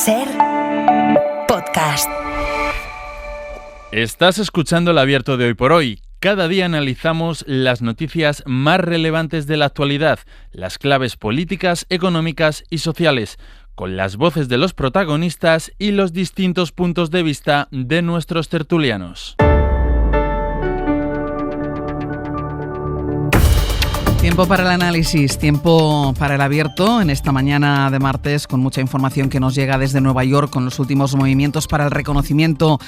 SER Podcast. Estás escuchando El Abierto de Hoy por Hoy. Cada día analizamos las noticias más relevantes de la actualidad, las claves políticas, económicas y sociales, con las voces de los protagonistas y los distintos puntos de vista de nuestros tertulianos. Tiempo para el análisis, tiempo para el abierto en esta mañana de martes con mucha información que nos llega desde Nueva York con los últimos movimientos para el reconocimiento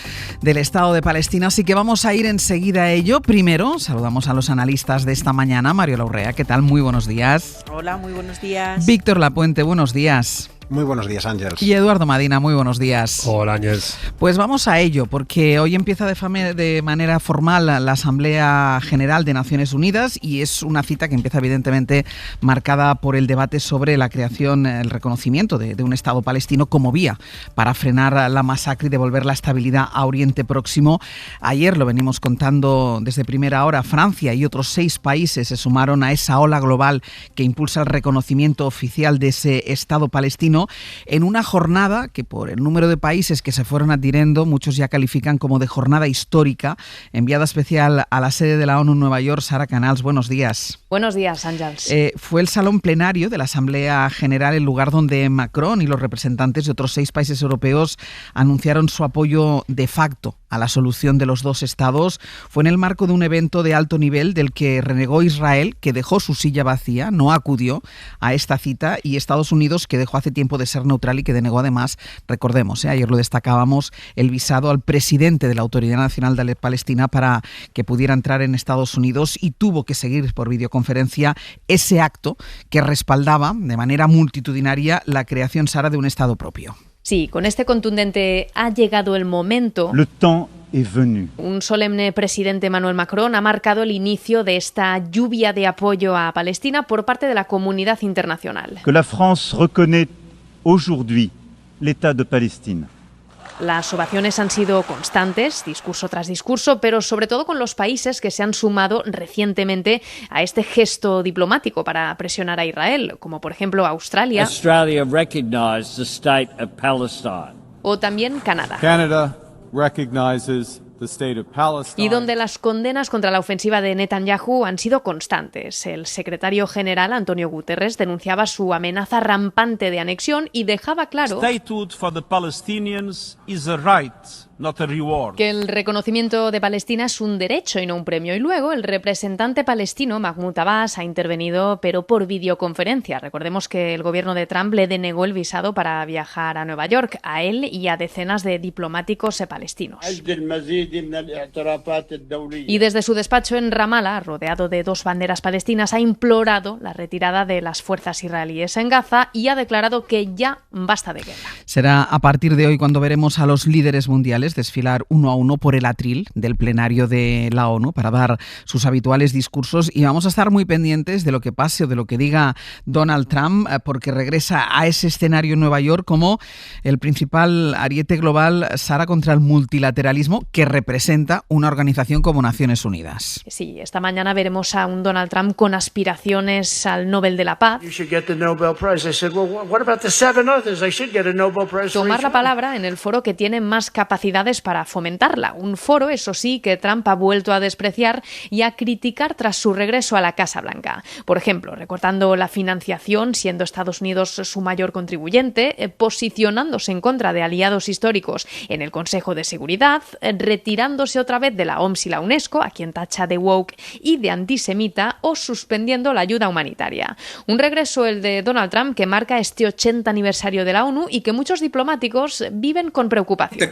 del Estado de Palestina. Así que vamos a ir enseguida a ello. Primero, saludamos a los analistas de esta mañana. Mario Laurrea, ¿qué tal? Muy buenos días. Hola, muy buenos días. Víctor Lapuente, buenos días. Muy buenos días, Ángels. Y Eduardo Madina, muy buenos días. Hola, Ángels. Pues vamos a ello, porque hoy empieza de manera formal la Asamblea General de Naciones Unidas y es una cita que empieza evidentemente marcada por el debate sobre la creación, el reconocimiento de un Estado palestino como vía para frenar la masacre y devolver la estabilidad a Oriente Próximo. Ayer lo venimos contando desde primera hora, Francia y otros 6 países se sumaron a esa ola global que impulsa el reconocimiento oficial de ese Estado palestino en una jornada que por el número de países que se fueron adhiriendo, muchos ya califican como de jornada histórica. Enviada especial a la sede de la ONU en Nueva York, Sara Canals, buenos días. Buenos días, Ángels. Fue el salón plenario de la Asamblea General el lugar donde Macron y los representantes de otros 6 países europeos anunciaron su apoyo de facto a la solución de los 2 estados. Fue en el marco de un evento de alto nivel del que renegó Israel, que dejó su silla vacía, no acudió a esta cita, y Estados Unidos, que dejó hace tiempo de ser neutral y que denegó además, recordemos, ayer lo destacábamos, el visado al presidente de la Autoridad Nacional de Palestina para que pudiera entrar en Estados Unidos, y tuvo que seguir por videoconferencia ese acto que respaldaba de manera multitudinaria la creación, Sara, de un Estado propio. Sí, con este contundente ha llegado el momento. Le temps est venu. Un solemne presidente Emmanuel Macron ha marcado el inicio de esta lluvia de apoyo a Palestina por parte de la comunidad internacional. Que la France reconnaît aujourd'hui l'État de Palestine. Las ovaciones han sido constantes, discurso tras discurso, pero sobre todo con los países que se han sumado recientemente a este gesto diplomático para presionar a Israel, como por ejemplo Australia. Australia recognized the state of Palestine. O también Canadá. Canada recognizes the state of Palestine. Y donde las condenas contra la ofensiva de Netanyahu han sido constantes. El secretario general, Antonio Guterres, denunciaba su amenaza rampante de anexión y dejaba claro Statehood for the Palestinians is a right, not a reward. Que el reconocimiento de Palestina es un derecho y no un premio. Y luego el representante palestino, Mahmoud Abbas, ha intervenido, pero por videoconferencia. Recordemos que el gobierno de Trump le denegó el visado para viajar a Nueva York, a él y a decenas de diplomáticos palestinos. Y desde su despacho en Ramallah, rodeado de 2 banderas palestinas, ha implorado la retirada de las fuerzas israelíes en Gaza y ha declarado que ya basta de guerra. Será a partir de hoy cuando veremos a los líderes mundiales desfilar uno a uno por el atril del plenario de la ONU para dar sus habituales discursos, y vamos a estar muy pendientes de lo que pase o de lo que diga Donald Trump, porque regresa a ese escenario en Nueva York como el principal ariete global, Sara, contra el multilateralismo que representa una organización como Naciones Unidas. Sí, esta mañana veremos a un Donald Trump con aspiraciones al Nobel de la Paz. Tomar la palabra en el foro que tiene más capacidades para fomentarla. Un foro, eso sí, que Trump ha vuelto a despreciar y a criticar tras su regreso a la Casa Blanca. Por ejemplo, recortando la financiación, siendo Estados Unidos su mayor contribuyente, posicionándose en contra de aliados históricos en el Consejo de Seguridad, retirándose otra vez de la OMS y la UNESCO, a quien tacha de woke y de antisemita, o suspendiendo la ayuda humanitaria. Un regreso, el de Donald Trump, que marca este 80 aniversario de la ONU y que muchos diplomáticos viven con preocupación.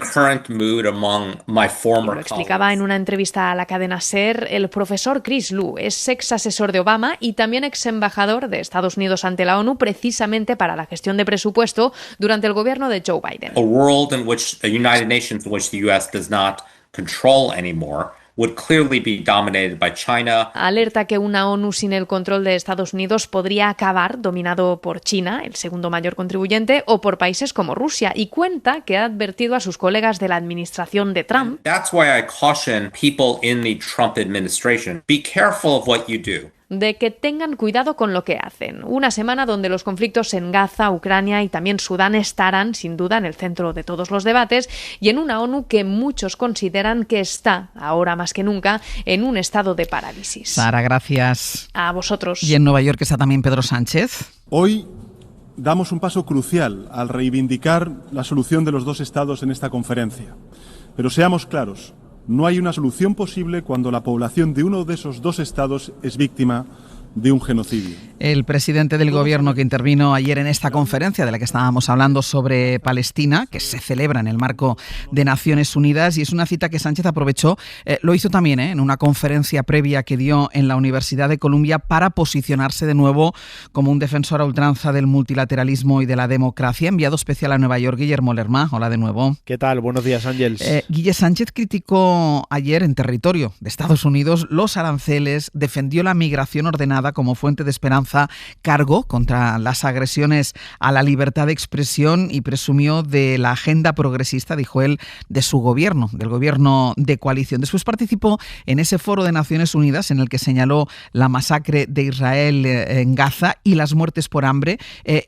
Lo explicaba en una entrevista a la cadena SER el profesor Chris Lu. Es ex asesor de Obama y también ex embajador de Estados Unidos ante la ONU, precisamente para la gestión de presupuesto durante el gobierno de Joe Biden. A world in which the United Nations, in which the US does not control anymore, would clearly be dominated by China. Alerta que una ONU sin el control de Estados Unidos podría acabar dominado por China, el segundo mayor contribuyente, o por países como Rusia, y cuenta que ha advertido a sus colegas de la administración de Trump. That's why I caution people in the Trump administration, be careful of what you do. de que tengan cuidado con lo que hacen. Una semana donde los conflictos en Gaza, Ucrania y también Sudán estarán, sin duda, en el centro de todos los debates y en una ONU que muchos consideran que está, ahora más que nunca, en un estado de parálisis. Sara, gracias. A vosotros. Y en Nueva York está también Pedro Sánchez. Hoy damos un paso crucial al reivindicar la solución de los dos estados en esta conferencia. Pero seamos claros, no hay una solución posible cuando la población de uno de esos dos estados es víctima de un genocidio. El presidente del gobierno que intervino ayer en esta conferencia de la que estábamos hablando sobre Palestina, que se celebra en el marco de Naciones Unidas, y es una cita que Sánchez aprovechó, lo hizo también en una conferencia previa que dio en la Universidad de Columbia para posicionarse de nuevo como un defensor a ultranza del multilateralismo y de la democracia. Enviado especial a Nueva York, Guillermo Lerma. Hola de nuevo. ¿Qué tal? Buenos días, Ángels. Guille, Sánchez criticó ayer en territorio de Estados Unidos los aranceles, defendió la migración ordenada como fuente de esperanza, cargó contra las agresiones a la libertad de expresión y presumió de la agenda progresista, dijo él, de su gobierno, del gobierno de coalición. Después participó en ese foro de Naciones Unidas en el que señaló la masacre de Israel en Gaza y las muertes por hambre.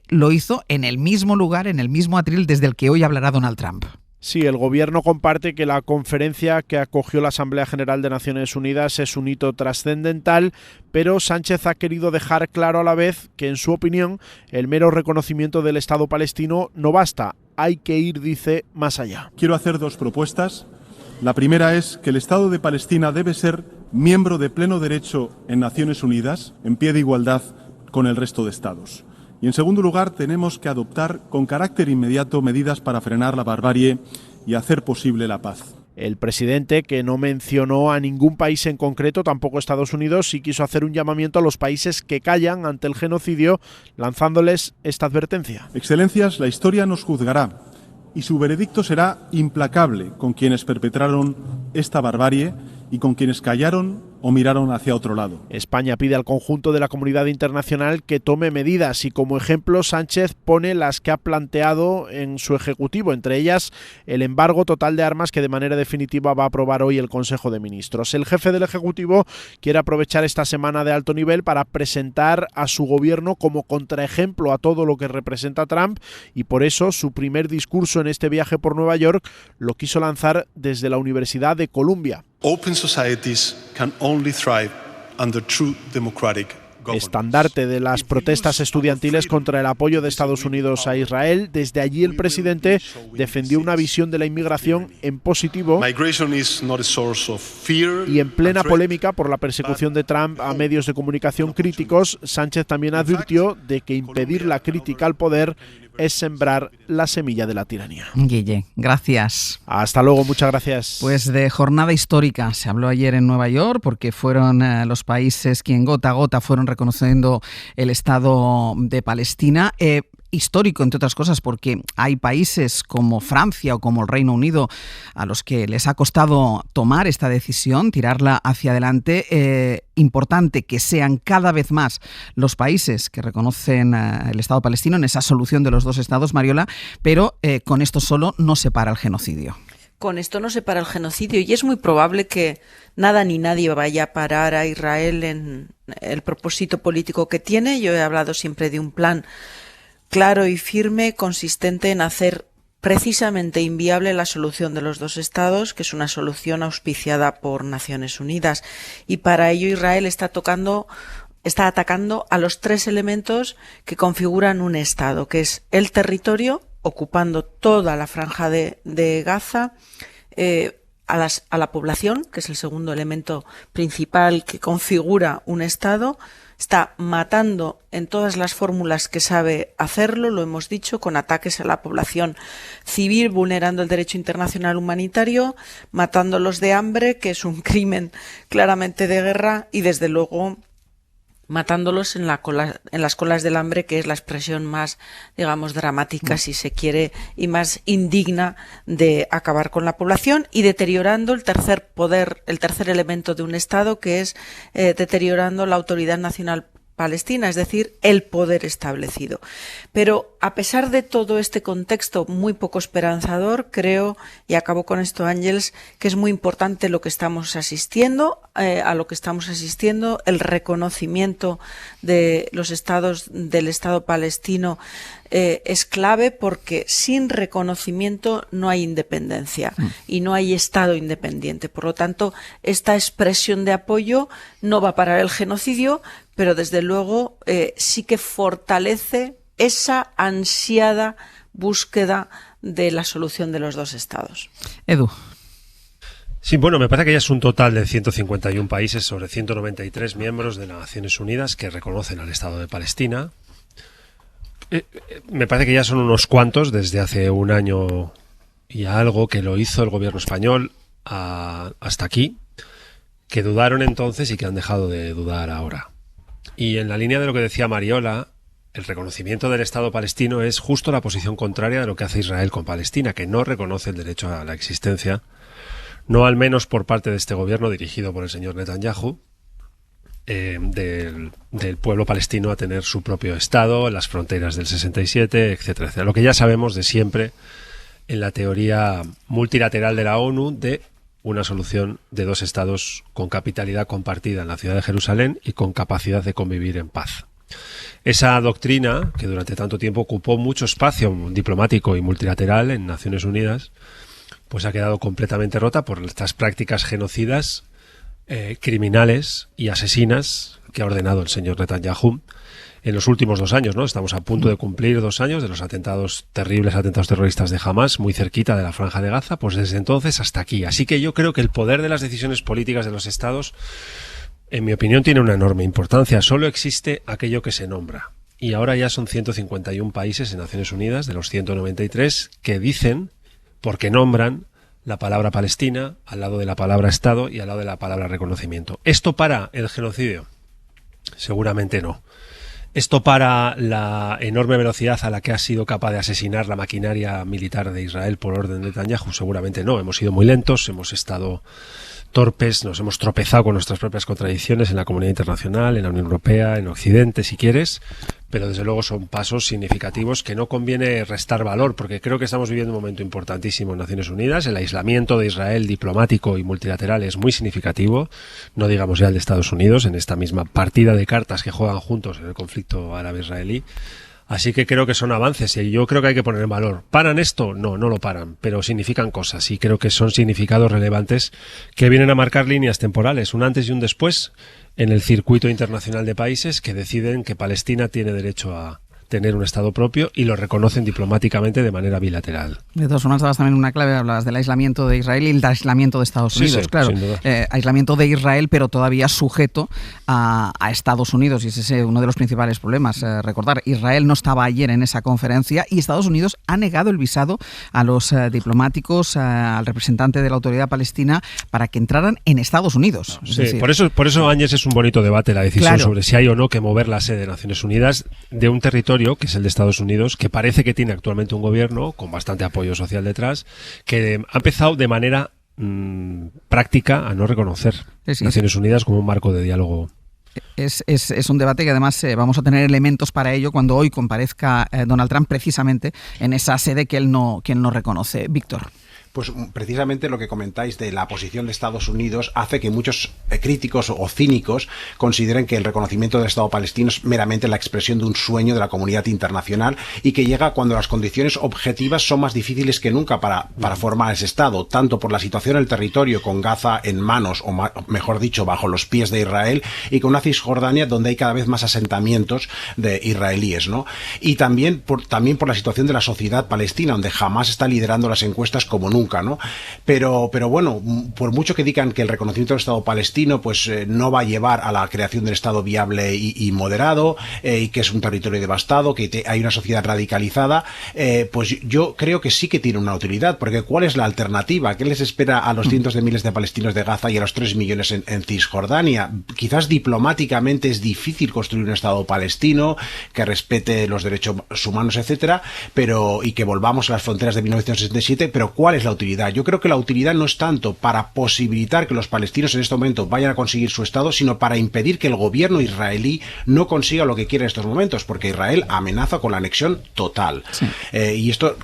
Lo hizo en el mismo lugar, en el mismo atril desde el que hoy hablará Donald Trump. Sí, el gobierno comparte que la conferencia que acogió la Asamblea General de Naciones Unidas es un hito trascendental, pero Sánchez ha querido dejar claro a la vez que, en su opinión, el mero reconocimiento del Estado palestino no basta. Hay que ir, dice, más allá. Quiero hacer dos propuestas. La primera es que el Estado de Palestina debe ser miembro de pleno derecho en Naciones Unidas, en pie de igualdad con el resto de estados. Y en segundo lugar, tenemos que adoptar con carácter inmediato medidas para frenar la barbarie y hacer posible la paz. El presidente, que no mencionó a ningún país en concreto, tampoco Estados Unidos, sí quiso hacer un llamamiento a los países que callan ante el genocidio, lanzándoles esta advertencia. Excelencias, la historia nos juzgará y su veredicto será implacable con quienes perpetraron esta barbarie y con quienes callaron o miraron hacia otro lado. España pide al conjunto de la comunidad internacional que tome medidas y, como ejemplo, Sánchez pone las que ha planteado en su ejecutivo, entre ellas el embargo total de armas que de manera definitiva va a aprobar hoy el Consejo de Ministros. El jefe del Ejecutivo quiere aprovechar esta semana de alto nivel para presentar a su gobierno como contraejemplo a todo lo que representa Trump, y por eso su primer discurso en este viaje por Nueva York lo quiso lanzar desde la Universidad de Columbia. Open societies can only thrive under true democratic governance. Estandarte de las protestas estudiantiles contra el apoyo de Estados Unidos a Israel, desde allí el presidente defendió una visión de la inmigración en positivo y en plena polémica por la persecución de Trump a medios de comunicación críticos. Sánchez también advirtió de que impedir la crítica al poder es sembrar la semilla de la tiranía. Guille, gracias. Hasta luego, muchas gracias. Pues de jornada histórica se habló ayer en Nueva York, porque fueron los países quien gota a gota fueron reconociendo el Estado de Palestina. Histórico, entre otras cosas, porque hay países como Francia o como el Reino Unido a los que les ha costado tomar esta decisión, tirarla hacia adelante. Importante que sean cada vez más los países que reconocen el Estado palestino en esa solución de los dos estados, Mariola, pero con esto solo no se para el genocidio. Con esto no se para el genocidio, y es muy probable que nada ni nadie vaya a parar a Israel en el propósito político que tiene. Yo he hablado siempre de un plan claro y firme, consistente en hacer precisamente inviable la solución de los dos estados, que es una solución auspiciada por Naciones Unidas. Y para ello Israel está atacando a los tres elementos que configuran un estado, que es el territorio, ocupando toda la franja de Gaza, a la población, que es el segundo elemento principal que configura un estado. Está matando en todas las fórmulas que sabe hacerlo, lo hemos dicho, con ataques a la población civil, vulnerando el derecho internacional humanitario, matándolos de hambre, que es un crimen claramente de guerra, y desde luego matándolos en las colas del hambre, que es la expresión más, digamos, dramática, si se quiere, y más indigna de acabar con la población, y deteriorando el tercer elemento de un Estado, que es deteriorando la autoridad nacional Palestina, es decir, el poder establecido. Pero a pesar de todo este contexto muy poco esperanzador, creo, y acabo con esto, Ángels, que es muy importante lo que estamos asistiendo, el reconocimiento de los estados del Estado palestino es clave, porque sin reconocimiento no hay independencia y no hay Estado independiente. Por lo tanto, esta expresión de apoyo no va a parar el genocidio, pero desde luego sí que fortalece esa ansiada búsqueda de la solución de los dos estados. Edu. Sí, bueno, me parece que ya es un total de 151 países sobre 193 miembros de las Naciones Unidas que reconocen al Estado de Palestina. Me parece que ya son unos cuantos desde hace un año y algo que lo hizo el gobierno español hasta aquí, que dudaron entonces y que han dejado de dudar ahora. Y en la línea de lo que decía Mariola, el reconocimiento del Estado palestino es justo la posición contraria de lo que hace Israel con Palestina, que no reconoce el derecho a la existencia, no al menos por parte de este gobierno dirigido por el señor Netanyahu, del pueblo palestino a tener su propio Estado, las fronteras del 67, etcétera, etcétera. Lo que ya sabemos de siempre en la teoría multilateral de la ONU de una solución de dos estados con capitalidad compartida en la ciudad de Jerusalén y con capacidad de convivir en paz. Esa doctrina, que durante tanto tiempo ocupó mucho espacio diplomático y multilateral en Naciones Unidas, pues ha quedado completamente rota por estas prácticas genocidas, criminales y asesinas que ha ordenado el señor Netanyahu en los últimos 2 años, ¿no? Estamos a punto de cumplir 2 años de los terribles atentados terroristas de Hamás, muy cerquita de la Franja de Gaza, pues desde entonces hasta aquí. Así que yo creo que el poder de las decisiones políticas de los estados, en mi opinión, tiene una enorme importancia. Solo existe aquello que se nombra. Y ahora ya son 151 países en Naciones Unidas, de los 193, que dicen, porque nombran la palabra Palestina al lado de la palabra Estado y al lado de la palabra reconocimiento. ¿Esto para el genocidio? Seguramente no. ¿Esto para la enorme velocidad a la que ha sido capaz de asesinar la maquinaria militar de Israel por orden de Netanyahu? Seguramente no. Hemos sido muy lentos, hemos estado torpes, nos hemos tropezado con nuestras propias contradicciones en la comunidad internacional, en la Unión Europea, en Occidente, si quieres, pero desde luego son pasos significativos que no conviene restar valor, porque creo que estamos viviendo un momento importantísimo en Naciones Unidas. El aislamiento de Israel diplomático y multilateral es muy significativo, no digamos ya el de Estados Unidos, en esta misma partida de cartas que juegan juntos en el conflicto árabe-israelí. Así que creo que son avances y yo creo que hay que poner en valor. ¿Paran esto? No, no lo paran, pero significan cosas y creo que son significados relevantes que vienen a marcar líneas temporales, un antes y un después en el circuito internacional de países que deciden que Palestina tiene derecho a tener un Estado propio y lo reconocen diplomáticamente de manera bilateral. De todas formas, dabas también una clave, hablabas del aislamiento de Israel y el aislamiento de Estados Unidos. Sí, claro, aislamiento de Israel, pero todavía sujeto a Estados Unidos, y ese es uno de los principales problemas. Recordar, Israel no estaba ayer en esa conferencia y Estados Unidos ha negado el visado a los diplomáticos, al representante de la autoridad palestina, para que entraran en Estados Unidos. Sí, decir, por eso Áñez, es un bonito debate la decisión sobre si hay o no que mover la sede de Naciones Unidas de un territorio que es el de Estados Unidos, que parece que tiene actualmente un gobierno con bastante apoyo social detrás, que ha empezado de manera práctica a no reconocer Naciones Unidas como un marco de diálogo. Es un debate que además vamos a tener elementos para ello cuando hoy comparezca Donald Trump precisamente en esa sede que él no reconoce. Víctor. Pues precisamente lo que comentáis de la posición de Estados Unidos hace que muchos críticos o cínicos consideren que el reconocimiento del Estado palestino es meramente la expresión de un sueño de la comunidad internacional y que llega cuando las condiciones objetivas son más difíciles que nunca para formar ese Estado, tanto por la situación en el territorio con Gaza en manos, o mejor dicho, bajo los pies de Israel, y con una Cisjordania donde hay cada vez más asentamientos de israelíes, ¿no? Y también por la situación de la sociedad palestina, donde jamás está liderando las encuestas como nunca, ¿no? Pero bueno, por mucho que digan que el reconocimiento del Estado palestino pues no va a llevar a la creación del Estado viable y moderado, y que es un territorio devastado, que hay una sociedad radicalizada, pues yo creo que sí que tiene una utilidad, porque ¿cuál es la alternativa? ¿Qué les espera a los cientos de miles de palestinos de Gaza y a los 3 millones en Cisjordania? Quizás diplomáticamente es difícil construir un Estado palestino que respete los derechos humanos, etcétera, y que volvamos a las fronteras de 1967, pero ¿cuál es la utilidad. Yo creo que la utilidad no es tanto para posibilitar que los palestinos en este momento vayan a conseguir su Estado, sino para impedir que el gobierno israelí no consiga lo que quiere en estos momentos, porque Israel amenaza con la anexión total. Sí. Y esto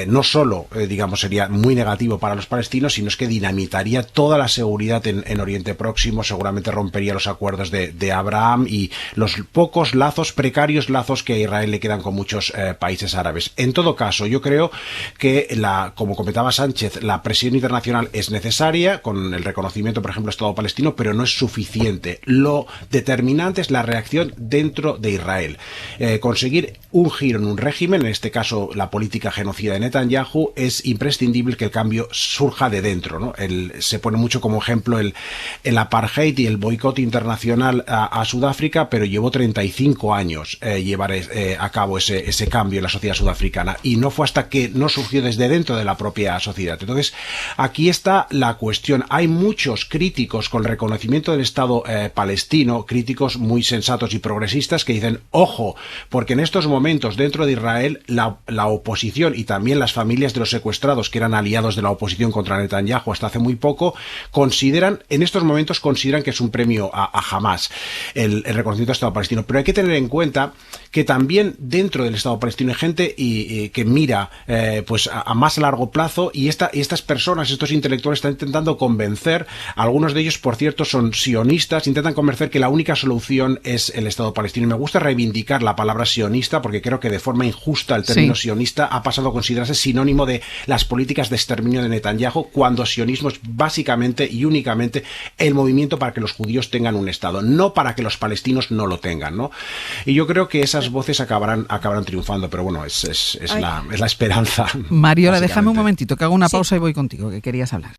no solo, digamos, sería muy negativo para los palestinos, sino es que dinamitaría toda la seguridad en Oriente Próximo, seguramente rompería los acuerdos de Abraham y los pocos precarios lazos que a Israel le quedan con muchos países árabes. En todo caso, yo creo que, como comentaba Sánchez, la presión internacional es necesaria, con el reconocimiento, por ejemplo, del Estado palestino, pero no es suficiente. Lo determinante es la reacción dentro de Israel. Conseguir un giro en un régimen, en este caso la política genocida de Netanyahu, es imprescindible que el cambio surja de dentro, ¿no? Se pone mucho como ejemplo el apartheid y el boicot internacional a Sudáfrica, pero llevó 35 años llevar a cabo ese cambio en la sociedad sudafricana, y no fue hasta que no surgió desde dentro de la propia sociedad. Entonces, aquí está la cuestión. Hay muchos críticos con el reconocimiento del Estado palestino, críticos muy sensatos y progresistas, que dicen, ojo, porque en estos momentos dentro de Israel la oposición y también las familias de los secuestrados, que eran aliados de la oposición contra Netanyahu hasta hace muy poco, en estos momentos consideran que es un premio a Hamas el reconocimiento del Estado palestino. Pero hay que tener en cuenta que también dentro del Estado palestino hay gente que mira pues a más largo plazo, y estas personas, estos intelectuales, están intentando convencer, algunos de ellos, por cierto, son sionistas, intentan convencer que la única solución es el Estado palestino. Y me gusta reivindicar la palabra sionista, porque creo que de forma injusta el término sionista ha pasado a considerarse sinónimo de las políticas de exterminio de Netanyahu, cuando sionismo es básicamente y únicamente el movimiento para que los judíos tengan un Estado, no para que los palestinos no lo tengan, ¿no? Y yo creo que esas voces acabarán triunfando, pero bueno, es la esperanza. Mariola, déjame un momentito, que hago una pausa y voy contigo, que querías hablar.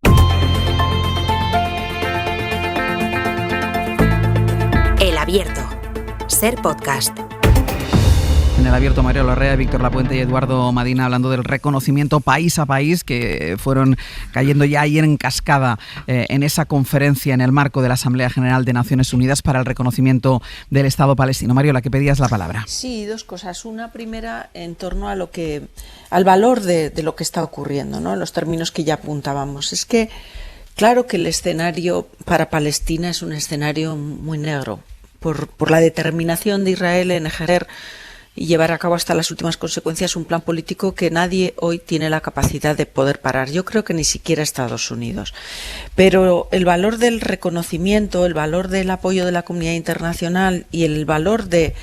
El Abierto. Ser podcast. En El Abierto, Mario Larrea, Víctor Lapuente y Eduardo Madina hablando del reconocimiento país a país que fueron cayendo ya ayer en cascada en esa conferencia en el marco de la Asamblea General de Naciones Unidas para el reconocimiento del Estado palestino. Mario, la que pedías la palabra. Sí, dos cosas. Una primera en torno al valor de lo que está ocurriendo, ¿no? En los términos que ya apuntábamos. Es que claro que el escenario para Palestina es un escenario muy negro por la determinación de Israel en ejercer y llevar a cabo hasta las últimas consecuencias un plan político que nadie hoy tiene la capacidad de poder parar. Yo creo que ni siquiera Estados Unidos. Pero el valor del reconocimiento, el valor del apoyo de la comunidad internacional y el valor de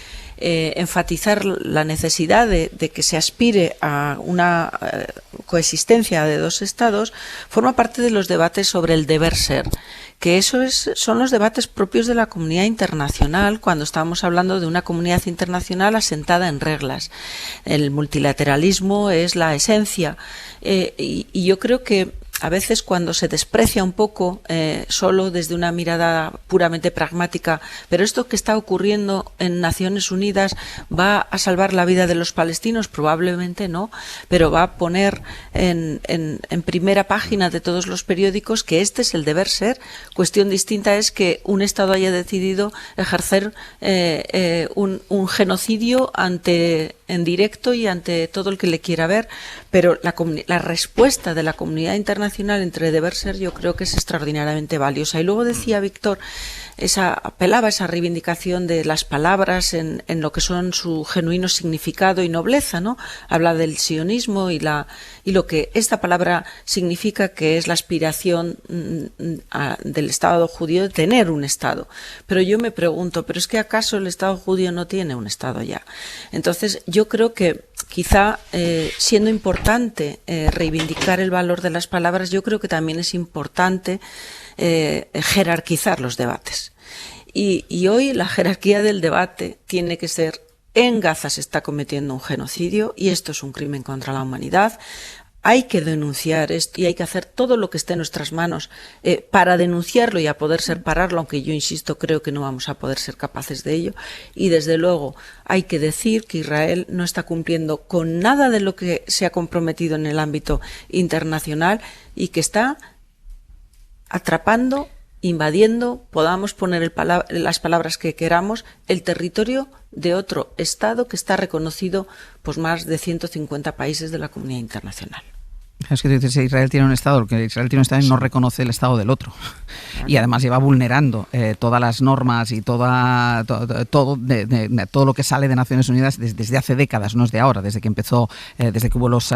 enfatizar la necesidad de que se aspire a una coexistencia de dos estados forma parte de los debates sobre el deber ser, que son los debates propios de la comunidad internacional cuando estamos hablando de una comunidad internacional asentada en reglas. El multilateralismo es la esencia y yo creo que a veces cuando se desprecia un poco solo desde una mirada puramente pragmática, pero esto que está ocurriendo en Naciones Unidas va a salvar la vida de los palestinos, probablemente no, pero va a poner en primera página de todos los periódicos que este es el deber ser. Cuestión distinta es que un Estado haya decidido ejercer un genocidio en directo y ante todo el que le quiera ver, pero la respuesta de la comunidad internacional entre deber ser yo creo que es extraordinariamente valiosa. Y luego decía Víctor, apelaba a esa reivindicación de las palabras en lo que son su genuino significado y nobleza, ¿no? Habla del sionismo y lo que esta palabra significa, que es la aspiración del Estado judío de tener un Estado. Pero yo me pregunto, ¿pero es que acaso el Estado judío no tiene un Estado ya? Entonces yo creo que quizá siendo importante reivindicar el valor de las palabras, yo creo que también es importante jerarquizar los debates. Y hoy la jerarquía del debate tiene que ser: en Gaza se está cometiendo un genocidio y esto es un crimen contra la humanidad. Hay que denunciar esto y hay que hacer todo lo que esté en nuestras manos para denunciarlo y a poder ser pararlo, aunque yo insisto, creo que no vamos a poder ser capaces de ello. Y desde luego hay que decir que Israel no está cumpliendo con nada de lo que se ha comprometido en el ámbito internacional y que está atrapando, invadiendo, podamos poner las palabras que queramos, el territorio de otro Estado que está reconocido por más de 150 países de la comunidad internacional. Es que tú dices, Israel tiene un Estado, porque Israel tiene un Estado y no reconoce el Estado del otro. Y además lleva vulnerando todas las normas y todo lo que sale de Naciones Unidas desde hace décadas, no es de ahora, desde que hubo los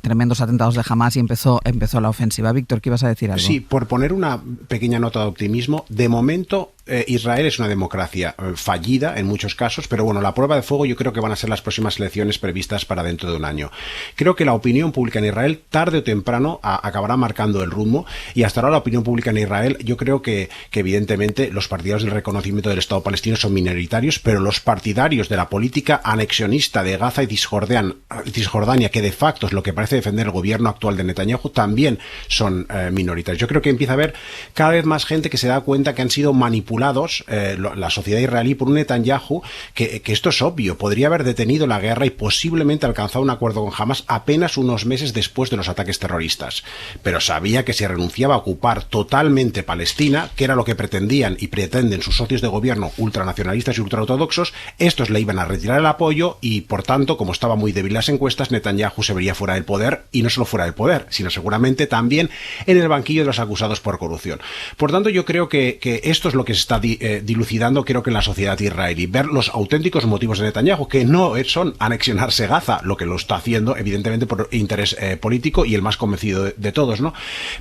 tremendos atentados de Hamas y empezó la ofensiva. Víctor, ¿qué ibas a decir algo? Sí, por poner una pequeña nota de optimismo, de momento Israel es una democracia fallida en muchos casos, pero bueno, la prueba de fuego yo creo que van a ser las próximas elecciones previstas para dentro de un año. Creo que la opinión pública en Israel, tarde o temprano, acabará marcando el rumbo, y hasta ahora la opinión pública en Israel, yo creo que evidentemente los partidarios del reconocimiento del Estado palestino son minoritarios, pero los partidarios de la política anexionista de Gaza y Cisjordania, que de facto es lo que parece defender el gobierno actual de Netanyahu, también son minoritarios. Yo creo que empieza a haber cada vez más gente que se da cuenta que han sido manipulados la sociedad israelí por un Netanyahu que esto es obvio, podría haber detenido la guerra y posiblemente alcanzado un acuerdo con Hamas apenas unos meses después de los ataques terroristas, pero sabía que si renunciaba a ocupar totalmente Palestina, que era lo que pretendían y pretenden sus socios de gobierno ultranacionalistas y ultraortodoxos, estos le iban a retirar el apoyo y por tanto, como estaba muy débil las encuestas, Netanyahu se vería fuera del poder, y no solo fuera del poder, sino seguramente también en el banquillo de los acusados por corrupción. Por tanto, yo creo que esto es lo que se está dilucidando, creo que en la sociedad israelí, ver los auténticos motivos de Netanyahu, que no son anexionarse Gaza, lo que lo está haciendo evidentemente por interés político y el más convencido de todos, ¿no?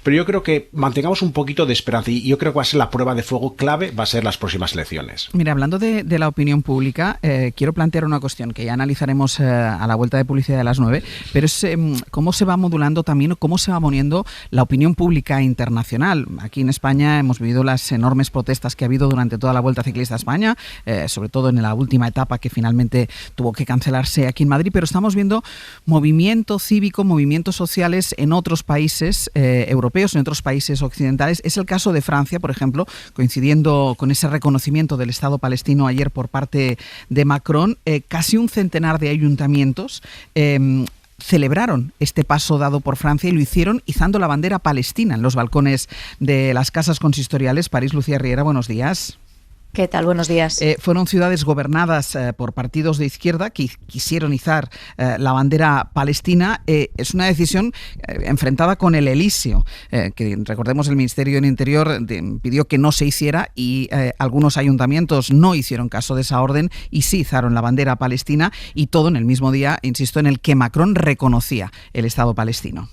Pero yo creo que mantengamos un poquito de esperanza, y yo creo que va a ser la prueba de fuego clave, va a ser las próximas elecciones. Mira, hablando de la opinión pública, quiero plantear una cuestión que ya analizaremos a la vuelta de publicidad de las 9, pero es cómo se va modulando también, o cómo se va poniendo la opinión pública internacional. Aquí en España hemos vivido las enormes protestas que ha habido durante toda la Vuelta Ciclista a España, sobre todo en la última etapa que finalmente tuvo que cancelarse aquí en Madrid, pero estamos viendo movimiento cívico, movimientos sociales en otros países europeos, en otros países occidentales. Es el caso de Francia, por ejemplo, coincidiendo con ese reconocimiento del Estado palestino ayer por parte de Macron, casi un centenar de ayuntamientos celebraron este paso dado por Francia y lo hicieron izando la bandera palestina en los balcones de las casas consistoriales. París, Lucía Riera, buenos días. ¿Qué tal? Buenos días. Fueron ciudades gobernadas por partidos de izquierda que quisieron izar la bandera palestina. Es una decisión enfrentada con el Elíseo, que recordemos el Ministerio del Interior pidió que no se hiciera, y algunos ayuntamientos no hicieron caso de esa orden y sí izaron la bandera palestina, y todo en el mismo día, insisto, en el que Macron reconocía el Estado palestino.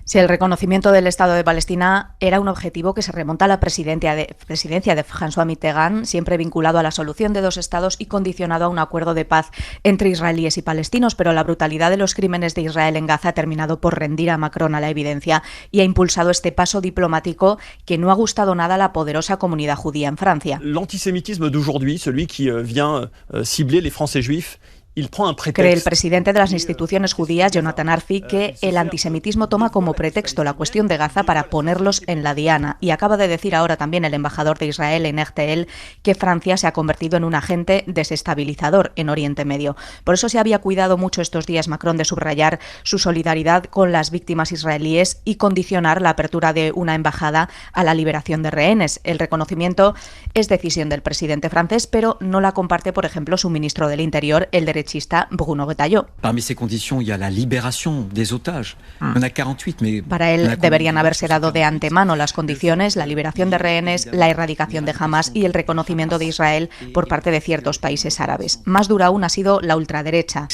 Sí, el reconocimiento del Estado de Palestina era un objetivo que se remonta a la presidencia de François Mitterrand, siempre vinculado a la solución de dos estados y condicionado a un acuerdo de paz entre israelíes y palestinos, pero la brutalidad de los crímenes de Israel en Gaza ha terminado por rendir a Macron a la evidencia y ha impulsado este paso diplomático que no ha gustado nada a la poderosa comunidad judía en Francia. L'antisémitisme d'aujourd'hui, celui qui vient cibler les Français juifs, cree el presidente de las instituciones judías, Jonathan Arfi, que el antisemitismo toma como pretexto la cuestión de Gaza para ponerlos en la diana. Y acaba de decir ahora también el embajador de Israel en RTL que Francia se ha convertido en un agente desestabilizador en Oriente Medio. Por eso se había cuidado mucho estos días Macron de subrayar su solidaridad con las víctimas israelíes y condicionar la apertura de una embajada a la liberación de rehenes. El reconocimiento es decisión del presidente francés, pero no la comparte, por ejemplo, su ministro del Interior, el derechista Bruno Retailleau. Parmi ces conditions, il y a la libération des otages. On a 48, mais para él deberían haberse dado de antemano las condiciones, la liberación de rehenes, la erradicación de Hamas y el reconocimiento de Israel por parte de ciertos países árabes. Más dura aún ha sido la ultraderecha.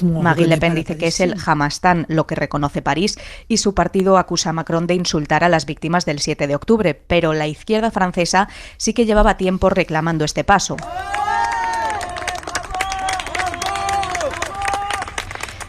Marine Le Pen dice que es el Hamastan lo que reconoce París, y su partido acusa a Macron de insultar a las víctimas del 7 de octubre, pero la izquierda francesa sí que llevaba tiempo reclamando este paso.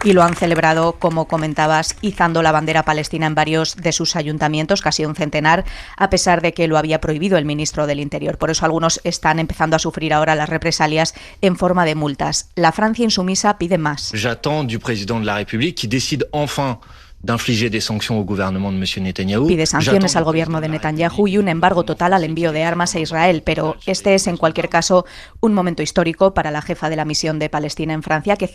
Y lo han celebrado, como comentabas, izando la bandera palestina en varios de sus ayuntamientos, casi un centenar, a pesar de que lo había prohibido el ministro del Interior. Por eso algunos están empezando a sufrir ahora las represalias en forma de multas. La Francia insumisa pide más. J'attends du président de la République qui décide enfin d'infliger des sanctions au gouvernement de M. Netanyahu. Pide sanciones al gobierno de Netanyahu y un embargo total al envío de armas a Israel, pero este es en cualquier caso un momento histórico para la jefa de la misión de Palestina en Francia, que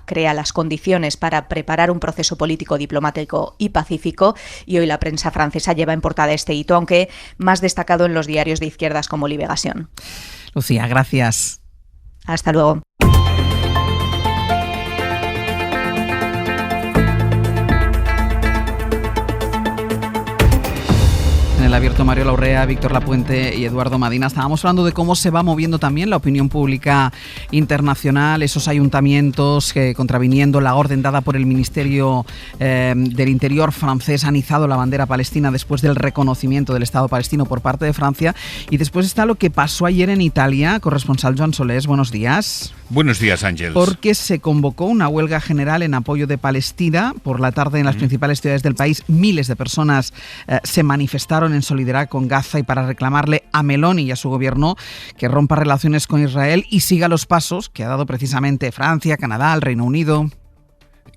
crea las condiciones para preparar un proceso político, diplomático y pacífico, y hoy la prensa francesa lleva en portada este hito, aunque más destacado en los diarios de izquierdas como Libération. Lucía, gracias. Hasta luego. Mario Laurrea, Víctor Lapuente y Eduardo Madina. Estábamos hablando de cómo se va moviendo también la opinión pública internacional, esos ayuntamientos que, contraviniendo la orden dada por el Ministerio del Interior francés, han izado la bandera palestina después del reconocimiento del Estado palestino por parte de Francia. Y después está lo que pasó ayer en Italia. Corresponsal Joan Solés, buenos días. Buenos días, Ángels. Porque se convocó una huelga general en apoyo de Palestina. Por la tarde en las principales ciudades del país, miles de personas se manifestaron en solidaridad con Gaza y para reclamarle a Meloni y a su gobierno que rompa relaciones con Israel y siga los pasos que ha dado precisamente Francia, Canadá, el Reino Unido.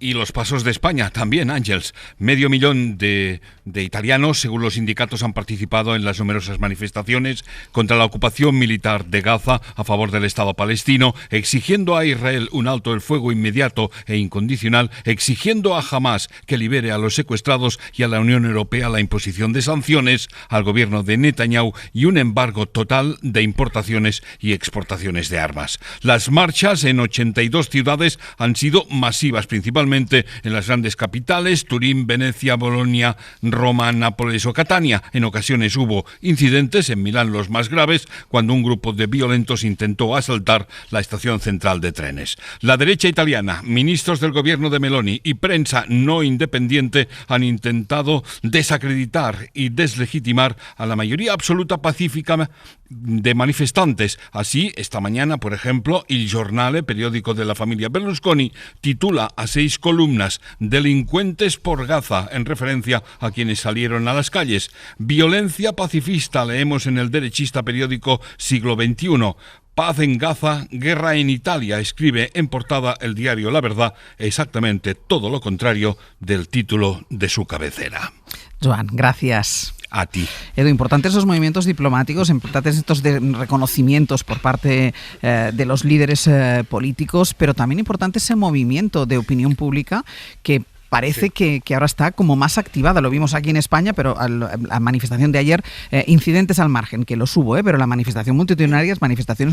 Y los pasos de España también, Ángels. 500.000 de italianos, según los sindicatos, han participado en las numerosas manifestaciones contra la ocupación militar de Gaza a favor del Estado palestino, exigiendo a Israel un alto el fuego inmediato e incondicional, exigiendo a Hamás que libere a los secuestrados y a la Unión Europea la imposición de sanciones al gobierno de Netanyahu y un embargo total de importaciones y exportaciones de armas. Las marchas en 82 ciudades han sido masivas, principalmente en las grandes capitales, Turín, Venecia, Bolonia, Roma, Nápoles o Catania. En ocasiones hubo incidentes, en Milán los más graves, cuando un grupo de violentos intentó asaltar la estación central de trenes. La derecha italiana, ministros del gobierno de Meloni y prensa no independiente han intentado desacreditar y deslegitimar a la mayoría absoluta pacífica de manifestantes. Así, esta mañana, por ejemplo, Il Giornale, periódico de la familia Berlusconi, titula a 6 columnas "Delincuentes por Gaza", en referencia a quienes salieron a las calles. Violencia pacifista, leemos en el derechista periódico Siglo XXI. Paz en Gaza, guerra en Italia, escribe en portada el diario La Verdad, exactamente todo lo contrario del título de su cabecera. Joan, gracias. A ti. Edu, importantes esos movimientos diplomáticos, importantes estos reconocimientos por parte de los líderes políticos, pero también importante ese movimiento de opinión pública que parece que ahora está como más activada. Lo vimos aquí en España, pero la manifestación de ayer, incidentes al margen, que los hubo, pero manifestaciones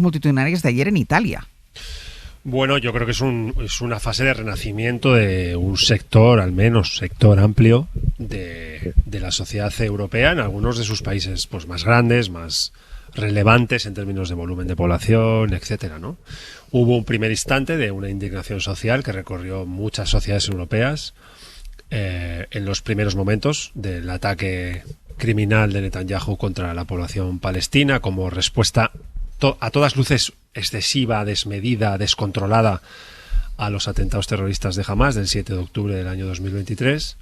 multitudinarias de ayer en Italia. Bueno, yo creo que es una fase de renacimiento de un sector, al menos sector amplio, de la sociedad europea en algunos de sus países pues más grandes, más relevantes en términos de volumen de población, etcétera, ¿no? Hubo un primer instante de una indignación social que recorrió muchas sociedades europeas en los primeros momentos del ataque criminal de Netanyahu contra la población palestina como respuesta a todas luces excesiva, desmedida, descontrolada a los atentados terroristas de Hamás del 7 de octubre del año 2023.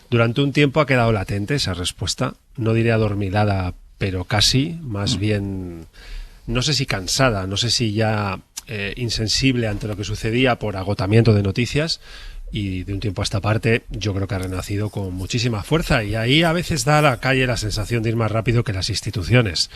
Durante un tiempo ha quedado latente esa respuesta, no diré adormilada, pero casi, más bien, no sé si cansada, no sé si ya insensible ante lo que sucedía por agotamiento de noticias, y de un tiempo a esta parte yo creo que ha renacido con muchísima fuerza, y ahí a veces da a la calle la sensación de ir más rápido que las instituciones,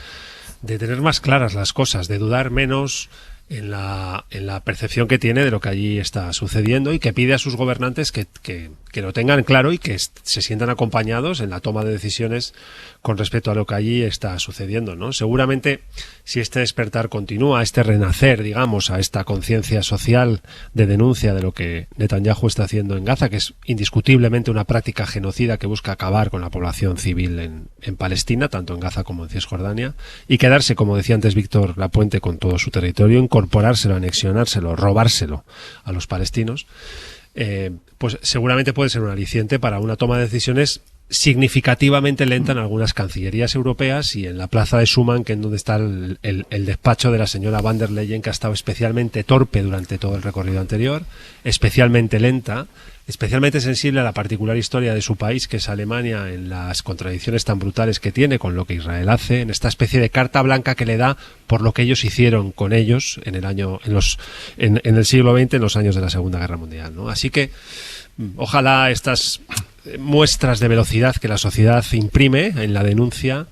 de tener más claras las cosas, de dudar menos en la percepción que tiene de lo que allí está sucediendo, y que pide a sus gobernantes que lo tengan claro y que se sientan acompañados en la toma de decisiones con respecto a lo que allí está sucediendo, ¿no? Seguramente, si este despertar continúa, este renacer, digamos, a esta conciencia social de denuncia de lo que Netanyahu está haciendo en Gaza, que es indiscutiblemente una práctica genocida que busca acabar con la población civil en Palestina, tanto en Gaza como en Cisjordania, y quedarse, como decía antes Víctor Lapuente, con todo su territorio, incorporárselo, anexionárselo, robárselo a los palestinos, pues seguramente puede ser un aliciente para una toma de decisiones significativamente lenta en algunas cancillerías europeas y en la plaza de Schuman, que es donde está el despacho de la señora van der Leyen, que ha estado especialmente torpe durante todo el recorrido anterior, especialmente lenta, especialmente sensible a la particular historia de su país, que es Alemania, en las contradicciones tan brutales que tiene con lo que Israel hace, en esta especie de carta blanca que le da por lo que ellos hicieron con ellos en el siglo XX, en los años de la Segunda Guerra Mundial, ¿no? Así que ojalá estas muestras de velocidad que la sociedad imprime en la denuncia